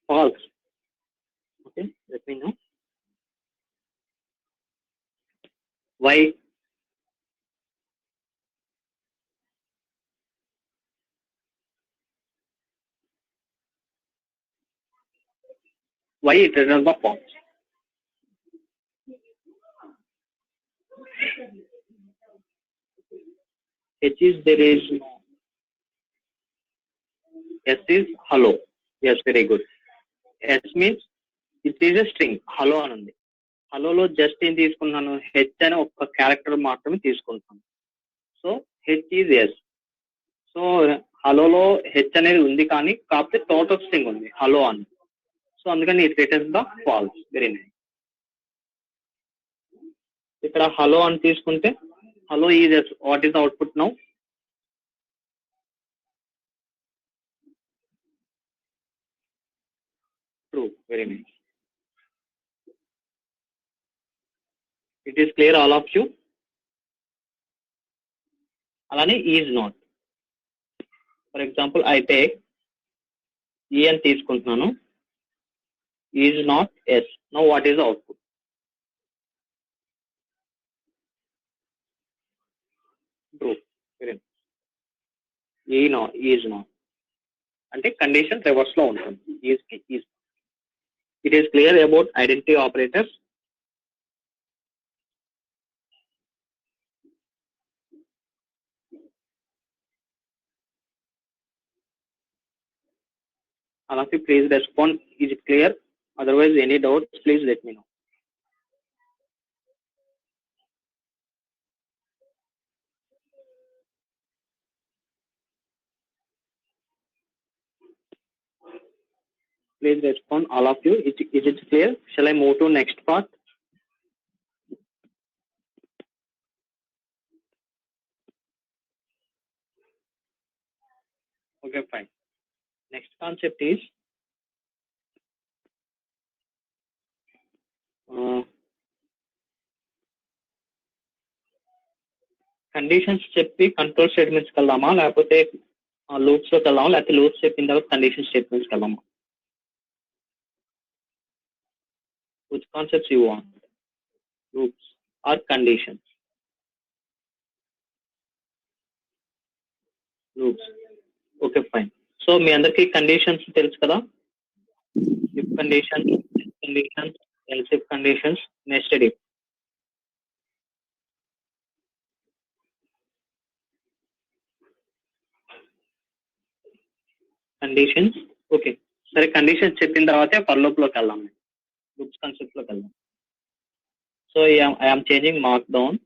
False. Okay, let me know why. Why it returns the false? h is there is no. s is hello. Yes, very good. s means it is a string. hello అని ఉంది. హలోలో just ఏం తీసుకున్నాను, H అనే ఒక character మాత్రమే తీసుకుంటాను. So H is S. So హలోలో H అనేది ఉంది కానీ కాకపోతే టోటల్ స్ట్రింగ్ ఉంది హలో అని. సో అందుకని it returns the false. Very nice. ఇక్కడ హలో అని తీసుకుంటే hello is S. What is the output now? True. Very nice. It is clear all of you? అలానే is not. For example I take E అని తీసుకుంటున్నాను, is not S. Now what is the output? True. Very nice. Is not అంటే condition reverse లో ఉంటుంది. Is. It is clear about identity operators. All of you please respond. Is it clear? Otherwise, any doubts, please let me know. Please respond, all of you. Is it clear? Shall I move to next part? Okay, fine. Next concept is conditions చెప్పి control స్టేట్మెంట్స్కి వెళ్దామా, లేకపోతే లూప్స్లోకి వెళ్దామా, లేకపోతే loops చెప్పిన తర్వాత condition స్టేట్మెంట్స్కి వెళ్దామా? Which concepts you want? Loops or conditions? Loops. Okay, fine. So మీ అందరికీ కండిషన్స్ తెలుసు కదా? If conditions, conditions, else if conditions, nested if. Conditions. Okay, సరే. కండిషన్స్ చెప్పిన తర్వాతే ఫర్ లూప్లోకి వెళ్దాం, లూప్స్ కాన్సెప్ట్లోకి వెళ్దాం. So I'm changing mark down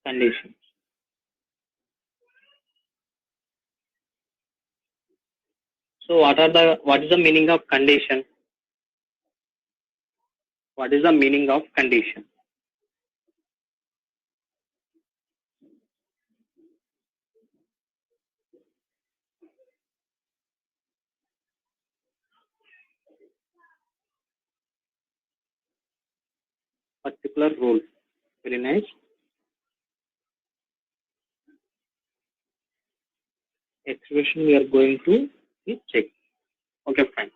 condition. So what is the meaning of condition? What is the meaning of condition? Particular rule. Very nice. Expression we are going to check. Okay, fine.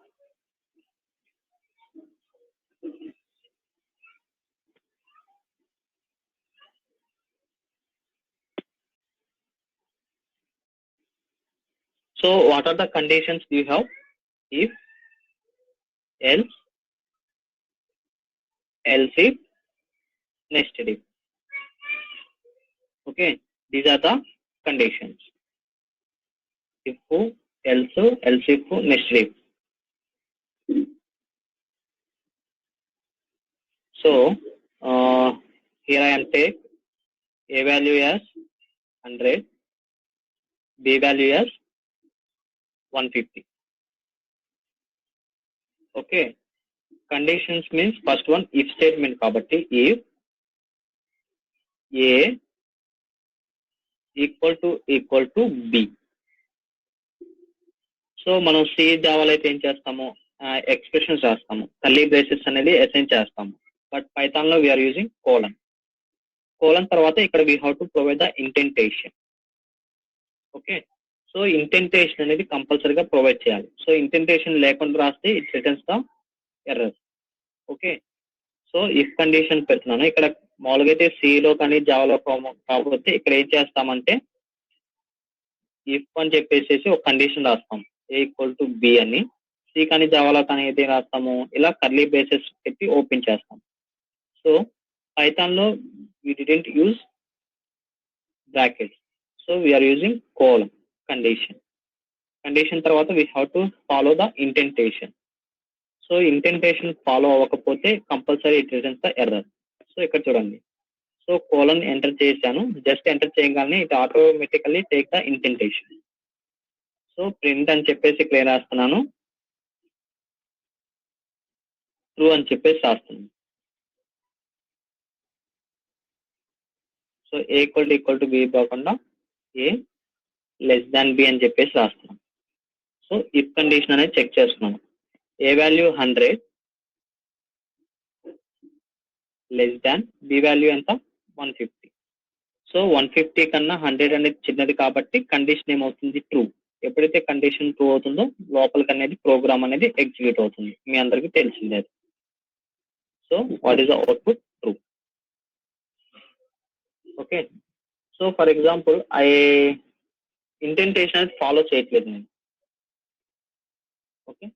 So what are the conditions we have? If, else, if, nested if. Okay, these are the conditions. If, else, if, nested if. So here I am take A value as 100, B value as 150. Okay, conditions means first one if statement kabatti if A equal to B. So మనం C జావాలో అయితే ఏం చేస్తాము, expressions రాస్తాము, curly braces అనేది assign చేస్తాము. But Python లో we are using colon తర్వాత ఇక్కడ we have to provide the indentation. Okay, so indentation అనేది కంపల్సరీగా ప్రొవైడ్ చేయాలి. సో ఇంటెంటేషన్ లేకుండా రాస్తే it returns the error. Okay, so if condition పెడుతున్నాను ఇక్కడ. మామూలుగా అయితే సిలో కానీ జావాలో కాకపోతే ఇక్కడ ఏం చేస్తామంటే ఇఫ్ అని చెప్పేసి ఒక కండిషన్ రాస్తాం, ఏ ఈక్వల్ టు బి అని. సి కానీ జావాలో కానీ అయితే రాస్తాము, ఇలా కర్లీ బ్రేసెస్ పెట్టి ఓపెన్ చేస్తాం. సో పైథాన్ లో we didn't use brackets, so we are using condition తర్వాత we have to follow the indentation. So indentation follow అవ్వకపోతే compulsory it returns the error. So ఇక్కడ చూడండి, సో కోలన్ ఎంటర్ చేశాను, just enter చేయగానే it automatically take the indentation. So print అని చెప్పేసి clear రాస్తున్నాను, true అని చెప్పేసి రాస్తున్నాను. So A equal to B కాకుండా ఏ లెస్ దాన్ బి అని చెప్పేసి రాస్తున్నాం. సో ఇఫ్ కండిషన్ అనేది చెక్ చేస్తున్నాను. A value 100 less than B value ఎంత 150. సో 150 కన్నా 100 అనేది చిన్నది కాబట్టి కండిషన్ ఏమవుతుంది, ట్రూ. ఎప్పుడైతే కండిషన్ ట్రూ అవుతుందో లోపలికి అనేది ప్రోగ్రామ్ అనేది ఎగ్జిక్యూట్ అవుతుంది. మీ అందరికి తెలిసిందే. So what is the output, true. Okay, so for example indentation అనేది ఫాలో చేయట్లేదు నేను. ఓకే,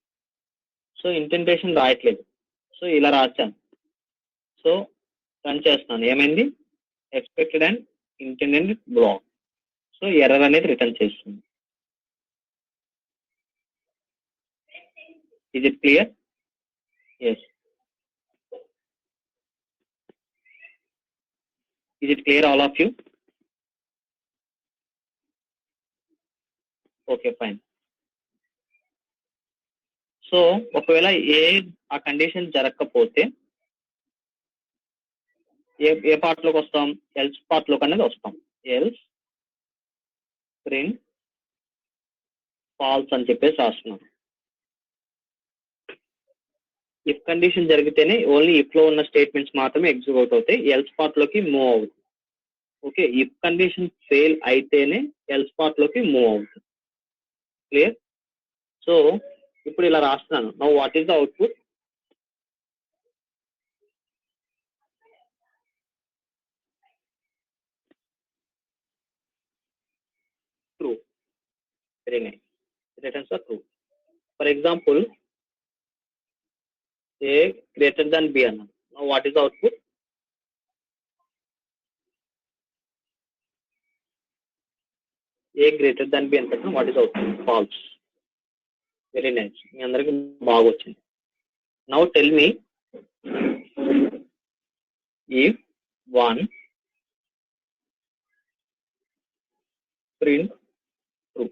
సో ఇంటెంటేషన్ రాయట్లేదు, సో ఇలా రాశాను. సో రన్ చేస్తున్నాను, ఏమైంది, expected and indented block. So error అనేది రిటర్న్ చేస్తుంది. Is it clear? Yes. Is it clear all of you? Okay, fine. So ఒకవేళ ఆ కండిషన్ జరగకపోతే ఏ పార్ట్ లోకి వస్తాం, ఎల్స్ పార్ట్ లోకి అనేది వస్తాం. ఎల్స్ ప్రింట్ ఫాల్స్ అని చెప్పేసి రాస్తున్నాం. ఇఫ్ కండిషన్ జరిగితేనే ఓన్లీ ఇఫ్ లో ఉన్న స్టేట్మెంట్స్ మాత్రమే ఎగ్జిక్యూట్ అవుతాయి, ఎల్స్ పార్ట్ లోకి మూవ్ అవుతుంది. ఓకే, ఇఫ్ కండిషన్ ఫెయిల్ అయితేనే ఎల్స్ పార్ట్ లోకి మూవ్ అవుతుంది. క్లియర్? సో ఇప్పుడు ఇలా రాస్తున్నాను. Now what is the output? True. Very nice. Returns are true. For example A greater than B అన్నాను. Now what is the output? A greater than B అని what is output? False. Very nice, మీ అందరికి బాగా వచ్చింది. Now tell me if 1 print true.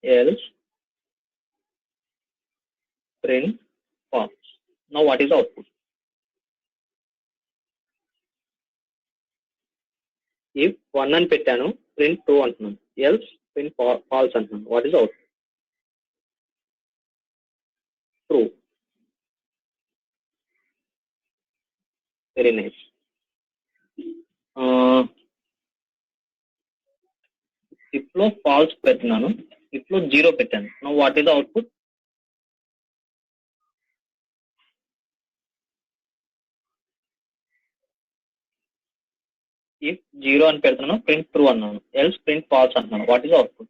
else print false. Now what is the output? If 1 అని పెట్టాను print true అంటున్నాను, else print false అంటున్నాను, what is the output? True. Very nice. if లో false పెట్టినాను, if లో 0 పెట్టాను. Now what is the output? if 0 అని పెడుతున్నాను print true అన్నాను, else print false అంటున్నాను, what is the output?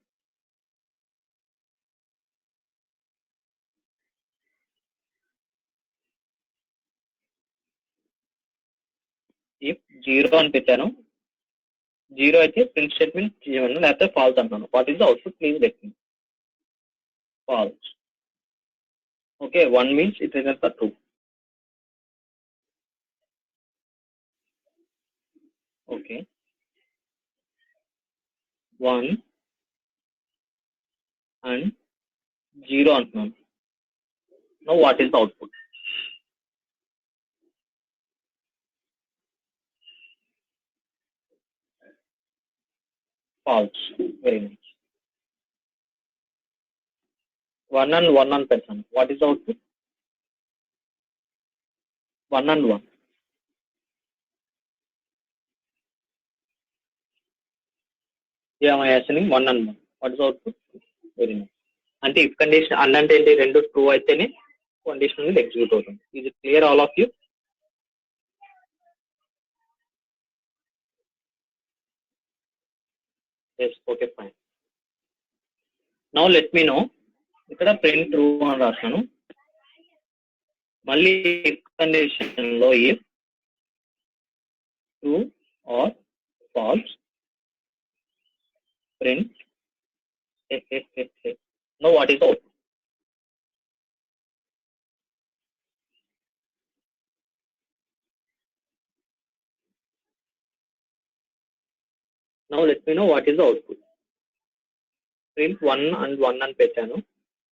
if 0 అని పెట్టాను, 0 అయితే print statement చేయమను, లేకపోతే false అంటున్నాను, what is the output? Please let me. False. Okay, 1 means it is the true. Okay, 1 and 0 అంటున్నాను. Now what is the output? False. Very nice. 1 and 1 అని పెట్టాను, what is the output? 1 and 1. Yeah, I am asking 1 and 1. What is the output? Very nice. అంటే if condition అన్ అంటే ఏంటి, రెండు true అయితేనే condition అనేది execute అవుతుంది. Is it clear all of you? Yes, okay, fine. Now let me know, ఇక్కడ print true అని రాస్తాను, మళ్ళీ కండిషన్ లో if true or false print now what is the output? Now let me know what is the output. Print 1 and 1 అని పెట్టాను,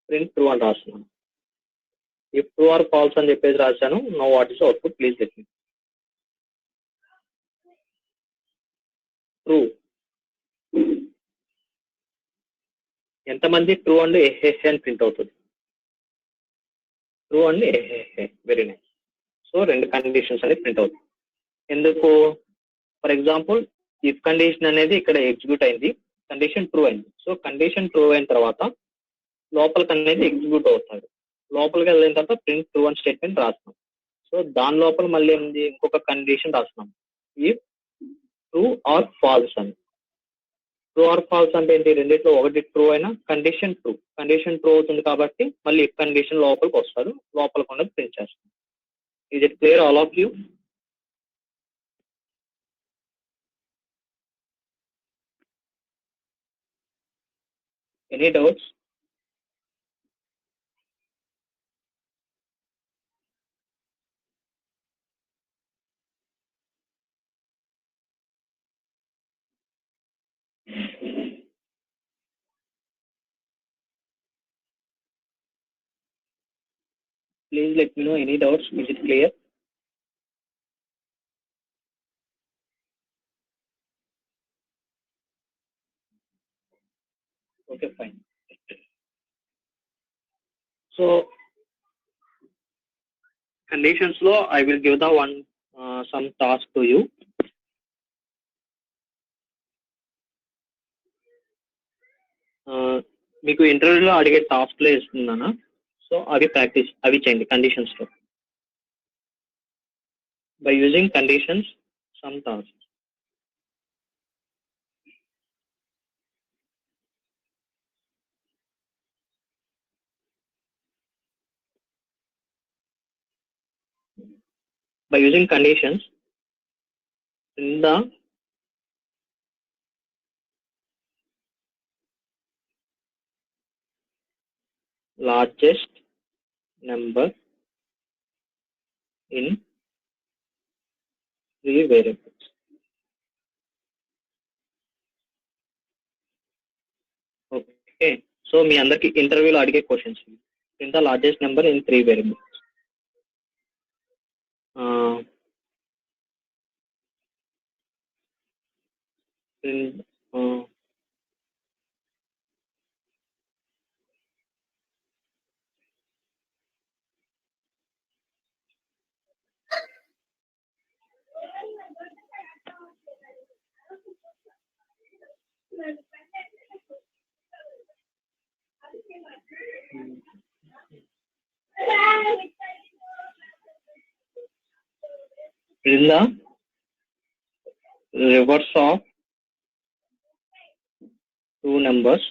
print true అని రాస్తున్నాను. if true or false అని చెప్పేసి రాశాను, now what is the output? Please let me. True. ఎంతమంది true and ఎహెహె అని ప్రింట్ అవుతుంది? ట్రూ అండ్ ఎహెహె. Very nice. సో రెండు కండిషన్స్ అనేది ప్రింట్ అవుతుంది. ఎందుకు? ఫర్ ఎగ్జాంపుల్ ఇఫ్ కండిషన్ అనేది ఇక్కడ ఎగ్జిక్యూట్ అయింది, కండిషన్ ట్రూ అయింది. సో కండిషన్ ట్రూ అయిన తర్వాత లోపలికి అనేది ఎగ్జిక్యూట్ అవుతాడు. లోపలికి వెళ్ళిన తర్వాత ప్రింట్ ట్రూ అని స్టేట్మెంట్ రాస్తాం. సో దాని లోపల మళ్ళీ ఏంది, ఇంకొక కండిషన్ రాస్తున్నాం, ఇఫ్ ట్రూ ఆర్ ఫాల్స్ అని. ట్రూ ఆర్ ఫాల్స్ అంటే ఏంటి, రెండిట్లో ఒకటి ట్రూ అయినా కండిషన్ ట్రూ అవుతుంది కాబట్టి మళ్ళీ ఇఫ్ కండిషన్ లోపలికి వస్తాడు, లోపలికి ఉన్నది ప్రింట్ చేస్తాం. Is it clear all of you? Any doubts? Please let me know any doubts. Is it clear? Okay, fine. So conditions law, I will give the one some task to you. మీకు ఇంటర్వ్యూలో అడిగే టాస్క్లో ఇస్తున్నానా, so అవి practice, అవి చేయండి కండిషన్స్లో. By using conditions some task. By using conditions in the largest number in 3 variables. Okay, so మీ అందరికి ఇంటర్వ్యూలో అడిగే questions. Print the largest number in 3 variables. In the reverse of two numbers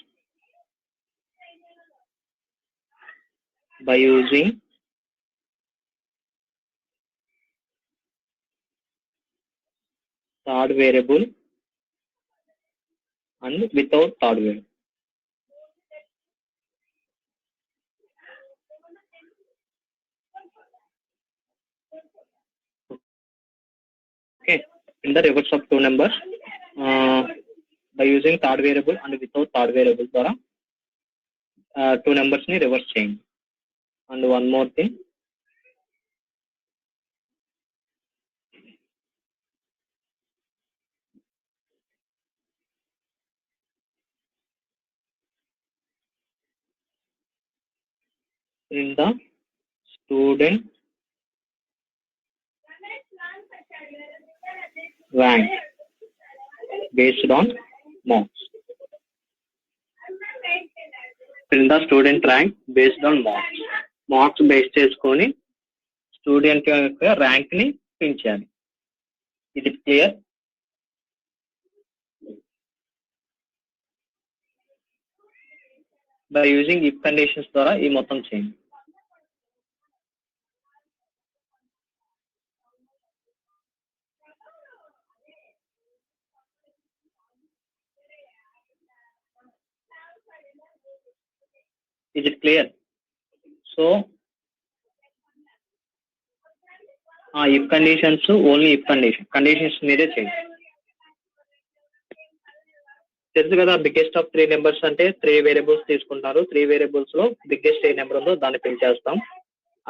by using third variable and without third variable. Okay, in the reverse of two numbers by using third variable and without third variable ద్వారా two numbers ni reverse చేయండి. And one more thing, in the student rank based on marks. In the student rank based on marks. Marks base చేసుకొని student యొక్క rank ని పెంచాలి. ఇది clear? By using if conditions ద్వారా ఈ మొత్తం చేయండి. Is it clear? So if conditions, only if conditions మీరే చేయండి. తెలుసు కదా, బిగ్గెస్ట్ ఆఫ్ 3 నెంబర్స్ అంటే 3 వేరియబుల్స్ తీసుకుంటారు. 3 వేరియబుల్స్ లో బిగ్గెస్ట్ ఏ నెంబర్ ఉందో దాన్ని పెంచేస్తాం.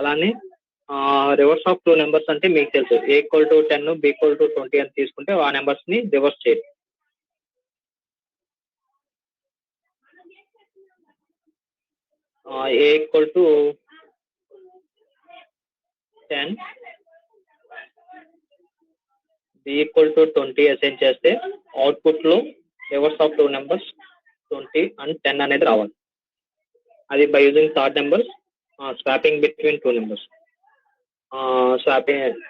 అలానే రివర్స్ ఆఫ్ 2 నెంబర్స్ అంటే మీకు తెలుసు, A = 10, B = 20 అని తీసుకుంటే ఆ నెంబర్స్ ని రివర్స్ చేయండి. A = 10, B = 20 అసైన్ చేస్తే అవుట్పుట్ లో రివర్స్ ఆఫ్ 2 నెంబర్స్ 20 and 10 అనేది రావాలి. అది by using third numbers swapping between 2 numbers. Swapping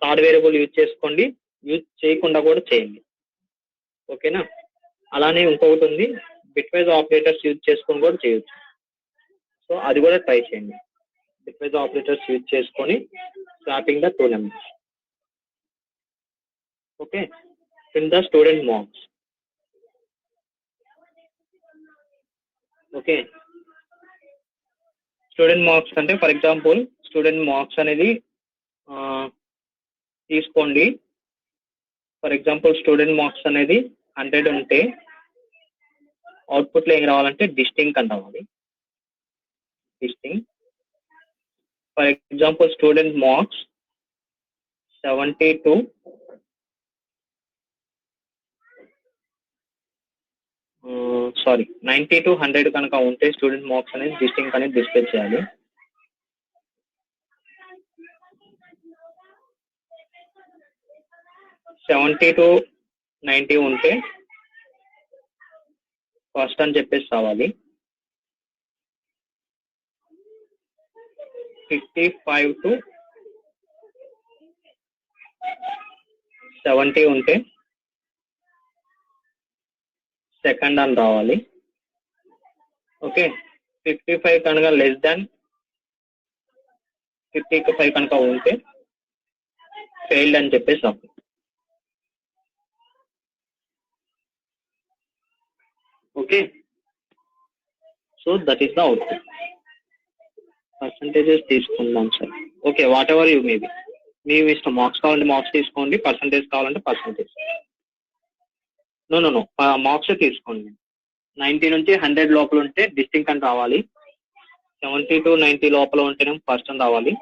third variable use చేసుకోండి, యూజ్ చేయకుండా కూడా చేయండి. ఓకేనా? అలానే ఇంకొకటి ఉంది, బిట్వైజ్ ఆపరేటర్స్ యూజ్ చేసుకొని కూడా చేయొచ్చు. సో అది కూడా ట్రై చేయండి. బిట్వైజ్ ఆపరేటర్స్ యూజ్ చేసుకొని swapping the 2 numbers. Okay, in the student marks. Okay, student marks అంటే ఫర్ ఎగ్జాంపుల్ స్టూడెంట్ మార్క్స్ అనేది తీసుకోండి. ఫర్ ఎగ్జాంపుల్ స్టూడెంట్ మార్క్స్ అనేది 100 ఉంటే అవుట్పుట్ లో ఏం రావాలంటే డిస్టింక్ట్ అని రావాలి. Distinct. For example student marks 92 90 to 100 కనుక ఉంటే స్టూడెంట్ మార్క్స్ అనేది డిస్టింక్ట్ అనేది డిస్ప్లే చేయాలి. సెవెంటీ టు 90 ఉంటే ఫస్ట్ అని చెప్పేసి రావాలి. 55 to 70 ఉంటే సెకండ్ అని రావాలి. ఓకే, 55 కనుక లెస్ దాన్ 55 కనుక ఉంటే ఫెయిల్డ్ అని చెప్పేసి రావాలి. Okay, so that is the output. Percentages తీసుకుందాం sir. Okay, whatever you maybe, మీ ఇష్టం. మార్క్స్ కావాలంటే మార్క్స్ తీసుకోండి, పర్సంటేజ్ కావాలంటే పర్సంటేజ్. నో మార్క్స్ తీసుకోండి. 90 నుంచి 100 లోపల ఉంటే డిస్టింక్ట్ అని రావాలి. 70 to 90 లోపల ఉంటేనే ఫస్ట్ అని రావాలి.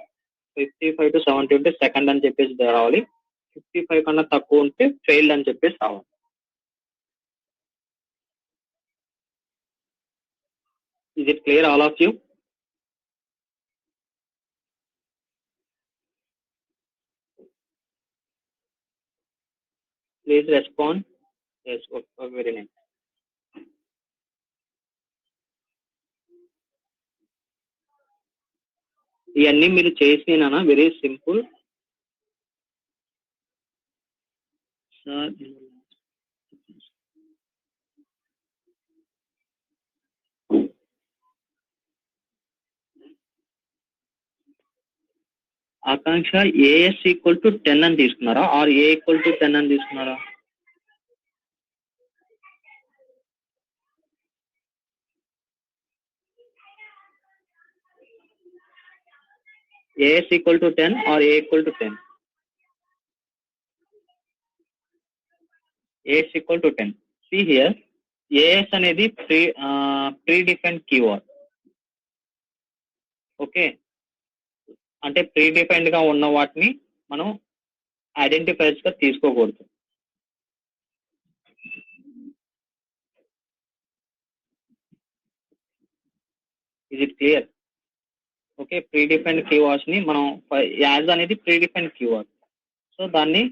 55 to 70 ఉంటే సెకండ్ అని చెప్పేసి రావాలి. 55 కన్నా తక్కువ ఉంటే ఫెయిల్డ్ అని చెప్పేసి రావాలి. Is it clear, all of you? Please respond. Yes, okay, very nice. ఇవన్నీ మీరు చేసినా very simple sir. Akanksha A is equal to 10 అని తీసుకున్నారా ఆర్ ఏ ఈక్వల్ టు 10 అని తీసుకున్నారా? AS equal to 10 or A equal to 10? AS equal to 10. See here, AS అనేది pre-defined keyword. Okay, అంటే pre-defined గా ఉన్న వాటిని మనం ఐడెంటిఫైర్స్ గా తీసుకోకూడదు. Is it clear? Okay, pre-defined keywords ని మనం యాజ్ అనేది ప్రీ-డిఫైన్డ్ కీవర్డ్, సో దాన్ని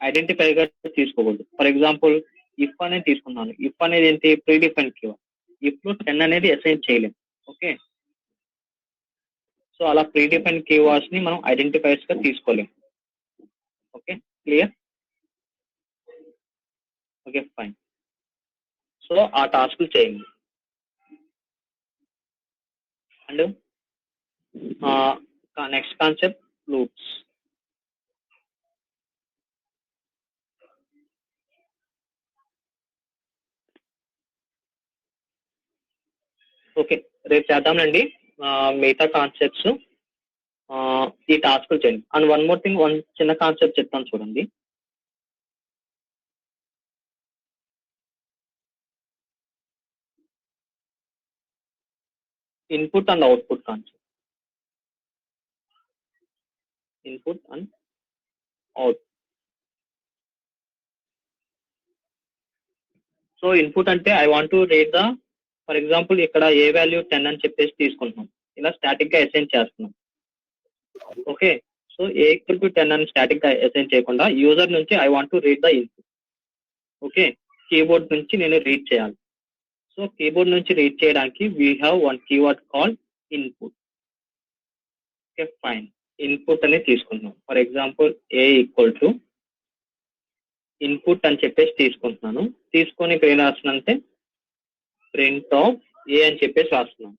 ఐడెంటిఫై గా తీసుకోకూడదు. ఫర్ ఎగ్జాంపుల్ ఇఫ్ అనేది తీసుకున్నాను. ఇఫ్ అనేది ఏంటి? Pre-defined keyword. ఇఫ్ లో 10 అనేది అసైన్ చేయలేం. ఓకే, సో అలా ప్రీ-డిఫైన్డ్ కీవర్డ్స్ ని మనం ఐడెంటిఫైర్స్ గా తీసుకోలేం. Okay, clear? Okay, fine. So ఆ టాస్క్లు చేయండి. And next concept loops. Okay, రేపు చేద్దామండి మిగతా కాన్సెప్ట్స్. ఈ టాస్క్లు చేయండి. And one more thing, one చిన్న కాన్సెప్ట్ చెప్తాను చూడండి. Input and output concept. Input and out. So input అంటే I want to read the, for example ఇక్కడ ఏ వాల్యూ 10 అని చెప్పేసి తీసుకుంటున్నాం. ఇలా స్టాటిక్ గా అసైన్ చేస్తున్నాం. Okay, so A equal to 10 అని స్టాటిక్ గా అసైన్ చేయకుండా యూజర్ నుంచి I want to read the input. Okay, keyboard నుంచి నేను రీడ్ చేయాలి. సో కీబోర్డ్ నుంచి రీడ్ చేయడానికి we have one keyword called input. Okay, fine. Input అనేది తీసుకుంటున్నాం. For example A equal to input అని చెప్పేసి తీసుకుంటున్నాను. తీసుకొని ఇక్కడ ఏం రాస్తున్నానంటే ప్రింట్ ఆఫ్ ఏ అని చెప్పేసి రాస్తున్నాను.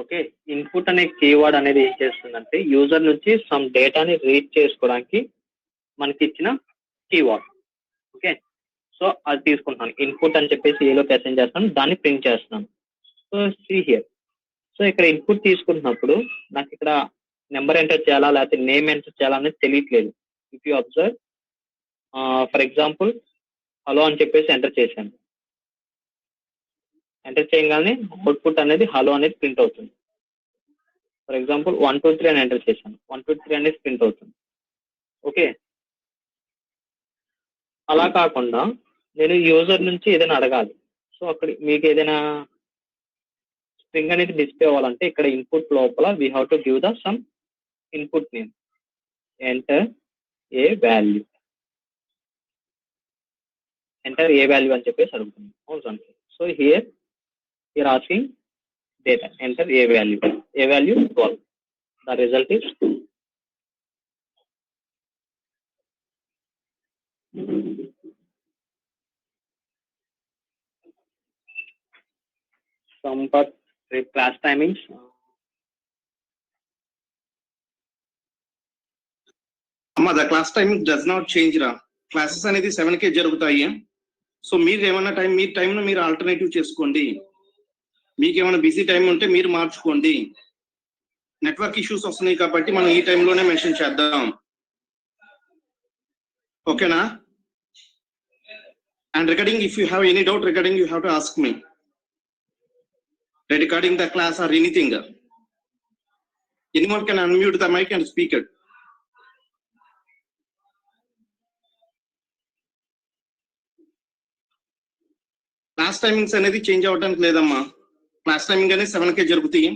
ఓకే, ఇన్పుట్ అనే కీవర్డ్ అనేది ఏం చేస్తుందంటే యూజర్ నుంచి సమ్ డేటాని రీడ్ చేసుకోవడానికి మనకి ఇచ్చిన కీవర్డ్. ఓకే, సో అది తీసుకుంటున్నాను. ఇన్పుట్ అని చెప్పేసి ఏలోకి అసైన్ చేస్తాను, దాన్ని ప్రింట్ చేస్తున్నాను. సో సీ హియర్, సో ఇక్కడ ఇన్పుట్ తీసుకుంటున్నప్పుడు నాకు ఇక్కడ నెంబర్ ఎంటర్ చేయాలా లేకపోతే నేమ్ ఎంటర్ చేయాలా అనేది తెలియట్లేదు. If you observe, for example hello అని చెప్పేసి ఎంటర్ చేశాను. ఎంటర్ చేయగానే అవుట్పుట్ అనేది హలో అనేది ప్రింట్ అవుతుంది. ఫర్ ఎగ్జాంపుల్ 1 2 3 అని ఎంటర్ చేశాను. 1 2 3 అనేది ప్రింట్ అవుతుంది. ఓకే, అలా కాకుండా నేను యూజర్ నుంచి ఏదైనా అడగాలి. సో అక్కడ మీకు ఏదైనా స్ట్రింగ్ అనేది డిస్ప్లే అవ్వాలంటే ఇక్కడ ఇన్పుట్ లోపల we have to give the sum input name. Enter A value, enter A value అని చెప్పేసి అడుగుతుంది. అవును, so here you're asking data, enter a value, 12. The result is 2. Some but class timings. The class timing does not change ra. Classes అనేది 7కే జరుగుతాయి. So మీరు ఏమైనా time మీ టైంను మీరు ఆల్టర్నేటివ్ చేసుకోండి. మీకు ఏమైనా బిజీ టైం ఉంటే మీరు మార్చుకోండి. నెట్వర్క్ ఇష్యూస్ వస్తున్నాయి కాబట్టి మనం ఈ టైంలోనే మెన్షన్ చేద్దాం. ఓకేనా? And regarding, if you have any doubt regarding, you have to ask me regarding the class or anything. Anyone can unmute the mic and speak it. Class timings అనేది change అవడానికి లేదమ్మా. క్లాస్ టైమింగ్ అనేది 7కే జరుగుతాయి.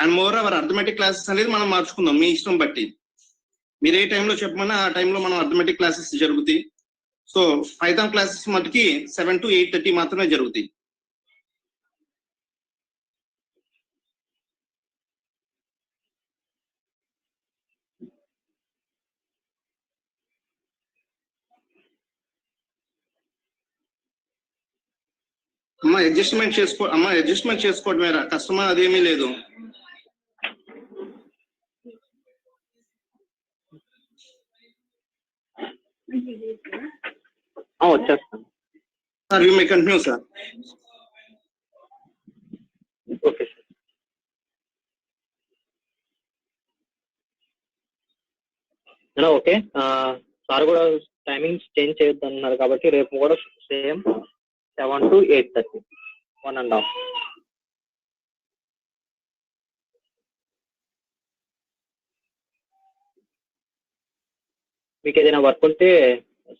And more our arithmetic classes అనేది మనం మార్చుకుందాం మీ ఇష్టం బట్టి. మీరు ఏ టైంలో చెప్పమన్నా ఆ టైంలో మనం అర్థమెటిక్ క్లాసెస్ జరుగుతాయి. సో పైథాన్ క్లాసెస్ మటుకి 7 to 8:30 మాత్రమే జరుగుతాయి. అమ్మా అడ్జస్ట్మెంట్ చేసుకోవడమేరా, కష్టమా అదేమీ లేదు. వచ్చేస్తాను sir, you may continue sir. Okay sir. Okay sir కూడా టైమింగ్స్ చేంజ్ చేయొద్దు అన్నారు కాబట్టి రేపు కూడా సేమ్ 7 to 8:30, 1.5. మీకు ఏదైనా వర్క్ ఉంటే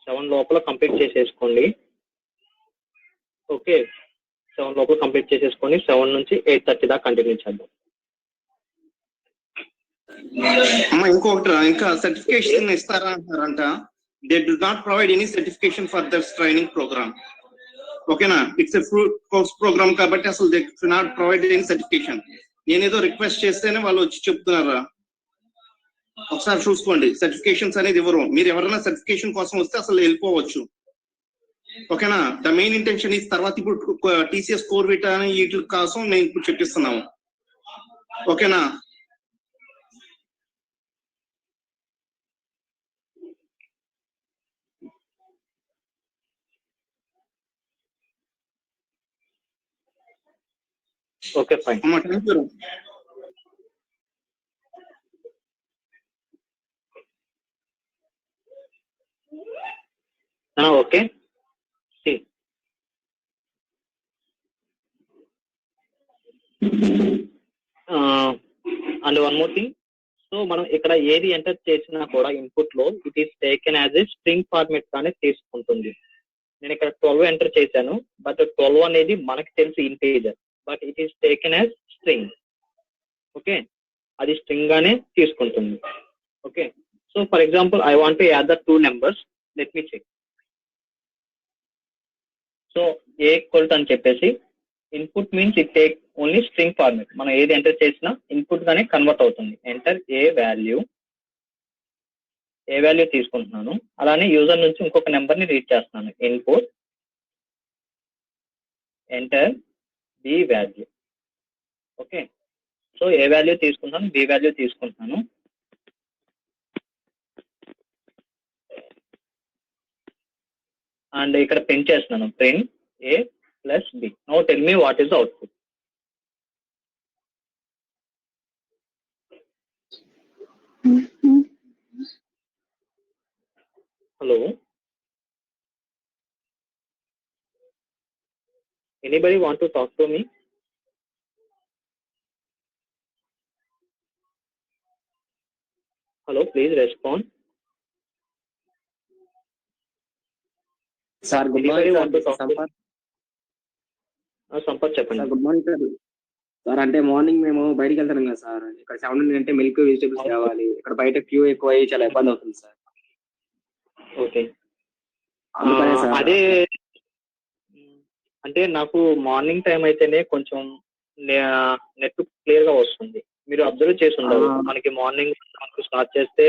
7 లోపల కంప్లీట్ చేసేసుకోండి. ఓకే, 7 లోపల కంప్లీట్ చేసేసుకొని 7 నుంచి 8:30 దాకా కంటిన్యూ చేద్దాం. అమ్మా ఇంకొకటి, ఇంకా సర్టిఫికేషన్ ఇస్తారా అంటారంట. They do not provide any certification for their training programme. ఓకేనా, it's a full course programme కాబట్టి అసలు they do not provide any certification. నేనేదో రిక్వెస్ట్ చేస్తేనే వాళ్ళు వచ్చి చెప్తున్నారా, ఒకసారి చూసుకోండి. సర్టిఫికేషన్స్ అనేది ఇవ్వరు. మీరు ఎవరైనా సర్టిఫికేషన్ కోసం వస్తే అసలు వెళ్ళిపోవచ్చు. ఓకేనా, ద మెయిన్ ఇంటెన్షన్ ఈ తర్వాత ఇప్పుడు టీసీఎస్ కోర్ విటా అని వీటి కోసం నేను ఇప్పుడు చెప్పిస్తున్నాము. ఓకేనా, okay fine. Okay and one more thing. So మనం ఇక్కడ ఏది ఎంటర్ చేసినా కూడా ఇన్పుట్ లో it is taken as a string format గానే తీసుకుంటుంది. నేను ఇక్కడ 12 ఎంటర్ చేశాను, బట్ 12 అనేది మనకి తెలిసి integer, but it is taken as string. Okay, అది స్ట్రింగ్ గానే తీసుకుంటుంది. Okay, so for example I want to add the 2 numbers. Let me check. So A equal అని చెప్పేసి input means it take only string format. మనం ఏది enter చేసినా input గానే convert అవుతుంది. ఎంటర్ ఏ వాల్యూ తీసుకుంటున్నాను. అలానే యూజర్ నుంచి ఇంకొక నెంబర్ ని రీడ్ చేస్తున్నాను. Input enter B value. Okay, so A value తీసుకుంటాను, బి వాల్యూ తీసుకుంటున్నాను. అండ్ ఇక్కడ ప్రింట్ చేస్తున్నాను, print A plus B. Now tell me what is the output. Hello, anybody want to talk to me? Hello, please respond. Sir good morning sir. Sampath చెప్పండి. Good morning sir. Sir అంటే morning మేము బయటికి వెళ్తాం కదా sir, ఇక్కడ 7 అంటే milk vegetables కావాలి. ఇక్కడ బయట క్యూ ఎక్కువ అయ్యి చాలా ఇబ్బంది అవుతుంది సార్. ఓకే, సార్ అదే అంటే నాకు మార్నింగ్ టైం అయితేనే కొంచెం నెట్ క్లియర్ గా వస్తుంది. మీరు అబ్జర్వ్ చేసి ఉండరు, మనకి మార్నింగ్ స్టార్ట్ చేస్తే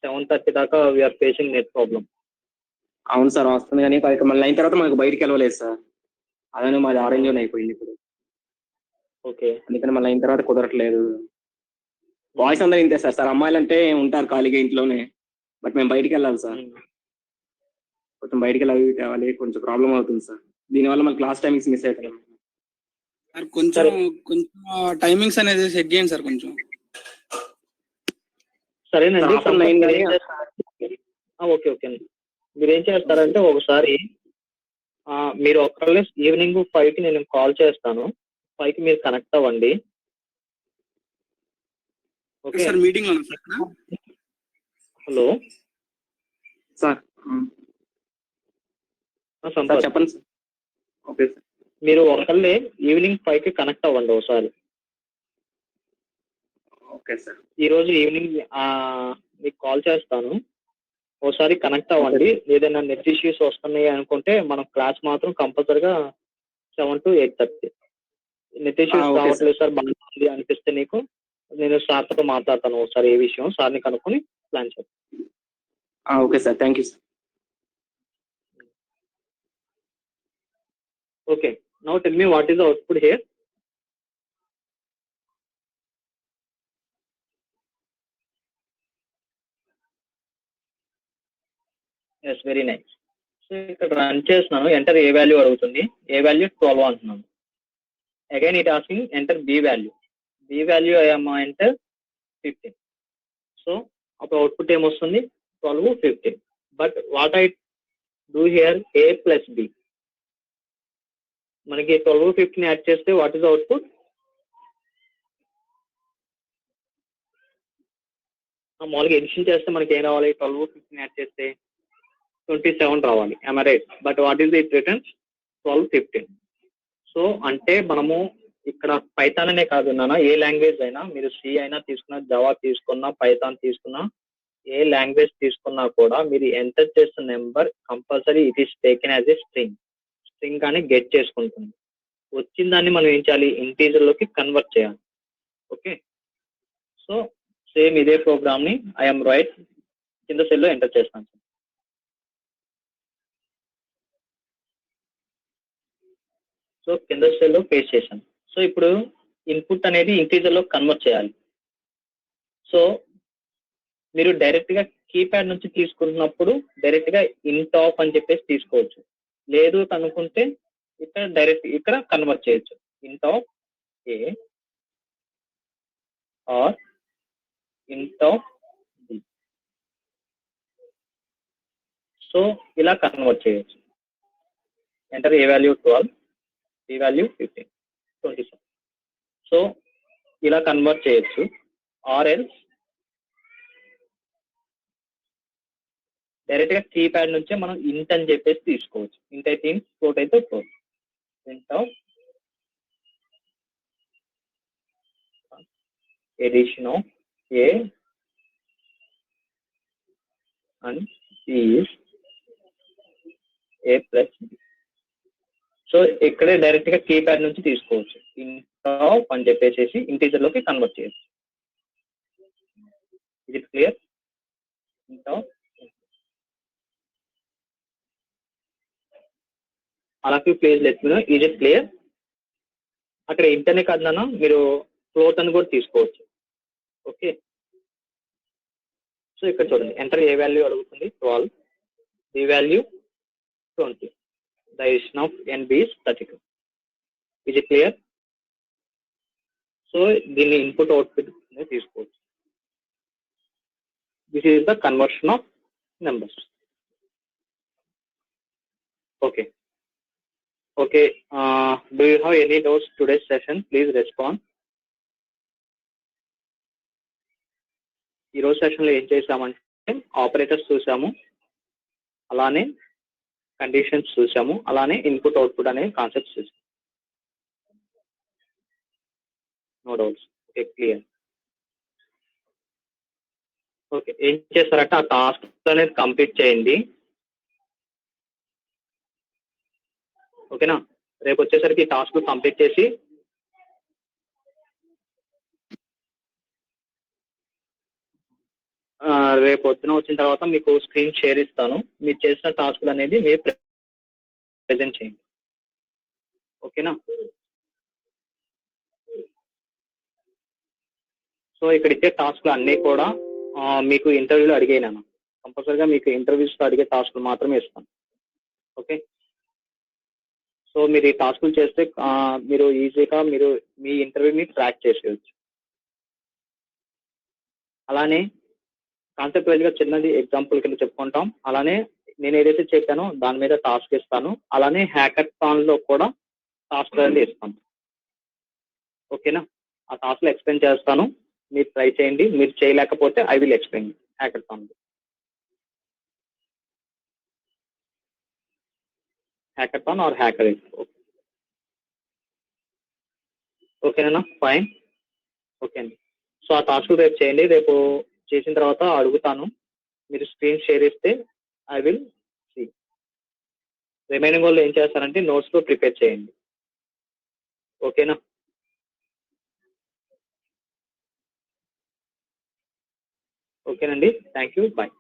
7:30 దాకా వీఆర్ ఫేసింగ్ నెట్ ప్రాబ్లం. అవును సార్, వస్తుంది కానీ మళ్ళీ అయిన తర్వాత మనకు బయటికి వెళ్ళలేదు సార్. అదే మాది ఆరెంజ్ జోన్ అయిపోయింది ఇప్పుడు. ఓకే, అందుకని మళ్ళీ అయిన తర్వాత కుదరట్లేదు. బాయ్స్ అందరూ ఇంతే సార్. సార్ అమ్మాయిలు అంటే ఉంటారు ఖాళీగా ఇంట్లోనే, బట్ మేము బయటికి వెళ్ళాలి సార్. కొంచెం బయటికి వెళ్ళాలి తేవాలి, కొంచెం ప్రాబ్లం అవుతుంది సార్. దీనివల్ల మన క్లాస్ టైమింగ్స్ మిస్ అవుతాయి సార్. కొంచెం టైమింగ్స్ అనేది సెట్ చేయండి సార్ కొంచెం. సరేనండి. ఓకే ఓకే, మీరు ఏం చేస్తారంటే ఒకసారి మీరు ఒకళ్ళు ఈవినింగ్ 5కి నేను కాల్ చేస్తాను. 5కి మీరు కనెక్ట్ అవ్వండి. ఓకే సార్ మీటింగ్ లో సార్ ఇక్కడ? హలో సార్ సార్ సంపత్, చెప్పండి సార్. Okay sir. మీరు ఒకళ్ళే ఈవినింగ్ 5కి కనెక్ట్ అవ్వండి ఒకసారి. Okay sir. ఈరోజు ఈవినింగ్ మీకు కాల్ చేస్తాను, ఒకసారి కనెక్ట్ అవ్వండి. ఏదైనా నెట్ ఇష్యూస్ వస్తున్నాయి అనుకుంటే మనం క్లాస్ మాత్రం కంపల్సరిగా 7 to 8:30. నెట్ ఇష్యూస్ ఓకే రావట్లేదు సార్ బాగా ఉంది అనిపిస్తే నీకు, నేను సార్తో మాట్లాడతాను ఒకసారి ఏ విషయం, సార్ని కనుక్కొని ప్లాన్ చేస్తాను. Okay sir, thank you sir. Okay, now tell me what is the output here. Yes, very nice. So ఇక్కడ రన్ చేస్తున్నాను, ఎంటర్ ఏ వాల్యూ అడుగుతుంది, ఏ వాల్యూ 12 అంటున్నాను. Again it asking enter B value, B value అయ్యామా enter 15. So అప్పుడు output ఏమొస్తుంది 12, 15. But what I do here A plus B, మనకి 12, 15 add చేస్తే what is output, మామూలుగా ఎడిషన్ చేస్తే మనకి ఏం రావాలి, 12, 15 యాడ్ చేస్తే 27 రావాలి. am I right? But what is it returns 12, 15. So అంటే మనము ఇక్కడ పైథాన్ అనే కాదు నాన్న, ఏ లాంగ్వేజ్ అయినా మీరు సి అయినా తీసుకున్నా, జావా తీసుకున్నా, పైథాన్ తీసుకున్నా, ఏ లాంగ్వేజ్ తీసుకున్నా కూడా మీరు ఎంటర్ చేస్తున్న number compulsory it is taken as a string కానీ గెట్ చేసుకుంటుంది. వచ్చిన దాన్ని మనం ఏం చేయాలి, ఇంటీజర్ లోకి కన్వర్ట్ చేయాలి. ఓకే, సో సేమ్ ఇదే ప్రోగ్రామ్ ని ఐఎమ్ రైట్ కింద సెల్లో ఎంటర్ చేస్తాను. సో కింద సెల్లో పేస్ట్ చేశాను. సో ఇప్పుడు ఇన్పుట్ అనేది ఇంటీజర్ లో కన్వర్ట్ చేయాలి. సో మీరు డైరెక్ట్ గా కీప్యాడ్ నుంచి తీసుకున్నప్పుడు డైరెక్ట్ గా ఇంట్ ఆఫ్ అని చెప్పేసి తీసుకోవచ్చు, లేదు కనుక్కుంటే ఇక్కడ డైరెక్ట్ ఇక్కడ కన్వర్ట్ చేయొచ్చు, int of A or int of B. So ఇలా కన్వర్ట్ చేయొచ్చు. Enter A value 12, B value 15, 27. So ఇలా కన్వర్ట్ చేయొచ్చు. ఆర్ ఎల్స్ డైరెక్ట్ గా కీప్యాడ్ నుంచే మనం ఇంట్ అని చెప్పేసి తీసుకోవచ్చు. ఇంట్ అయితే ఇంట్, ఫ్లోట్ అయితే float. Int of addition of A and B is A plus B. So ఇక్కడే డైరెక్ట్ గా కీప్యాడ్ నుంచి తీసుకోవచ్చు. ఇంట్ ఆఫ్ అని చెప్పేసి ఇంటీజర్ లోకి కన్వర్ట్ చేయొచ్చు. Is it clear? ఇంట్ ఆఫ్ అలాగే ప్లేస్ లేదు, ఈజ్ ఇట్ క్లియర్? అక్కడ ఇంటర్నే కాదు నాన్న, మీరు ఫ్లోట్ అని కూడా తీసుకోవచ్చు. ఓకే, సో ఇక్కడ చూడండి, ఎంటర్ ఏ వాల్యూ అడుగుతుంది 12, B value 20, the addition of and B is 32. Is it clear? So దీన్ని ఇన్పుట్ అవుట్పుట్ తీసుకోవచ్చు. This is the conversion of numbers. Okay okay, do you have any doubts today's session? Please respond. ఈరోజు సెషన్లో ఏం చేసామంటే operators చూసాము, అలానే conditions చూసాము, అలానే ఇన్పుట్ అవుట్పుట్ అనే కాన్సెప్ట్స్ చూసాము. No doubts? Okay, clear. Okay, ఏం చేస్తారంటే ఆ టాస్క్ అనేది కంప్లీట్ చేయండి. ఓకేనా, రేపు వచ్చేసరికి ఈ టాస్క్ కంప్లీట్ చేసి రేపు పొద్దున వచ్చిన తర్వాత మీకు స్క్రీన్ షేర్ ఇస్తాను. మీరు చేసిన టాస్క్లు అనేది మీరు ప్రెజెంట్ చేయండి. ఓకేనా, సో ఇక్కడ ఇచ్చే టాస్క్లు అన్నీ కూడా మీకు ఇంటర్వ్యూలో అడిగాను. కంపల్సరీగా మీకు ఇంటర్వ్యూస్లో అడిగే టాస్క్లు మాత్రమే ఇస్తాను. ఓకే, సో మీరు ఈ టాస్క్లు చేస్తే మీరు ఈజీగా మీరు మీ ఇంటర్వ్యూని ట్రాక్ చేసేయచ్చు. అలానే కాన్సెప్ట్ వైజ్గా చిన్నది ఎగ్జాంపుల్ కింద చెప్పుకుంటాం, అలానే నేను ఏదైతే చెప్పానో దాని మీద టాస్క్ ఇస్తాను, అలానే హ్యాకథాన్ లో కూడా టాస్క్ అనేది ఇస్తాను. ఓకేనా? ఆ టాస్క్లో ఎక్స్ప్లెయిన్ చేస్తాను, మీరు ట్రై చేయండి. మీరు చేయలేకపోతే I will explain hackathon. Hackathon or hacker. ఓకేనా? ఫైన్. ఓకే అండి. సో ఆ టాస్క్ రేపు చేయండి. రేపు చేసిన తర్వాత అడుగుతాను, మీరు స్క్రీన్ షేర్ ఇస్తే ఐ విల్ సీ. రిమైనింగ్ వాళ్ళు ఏం చేస్తారంటే నోట్స్లో ప్రిపేర్ చేయండి. ఓకేనా? ఓకేనండి, థ్యాంక్ యూ, బాయ్.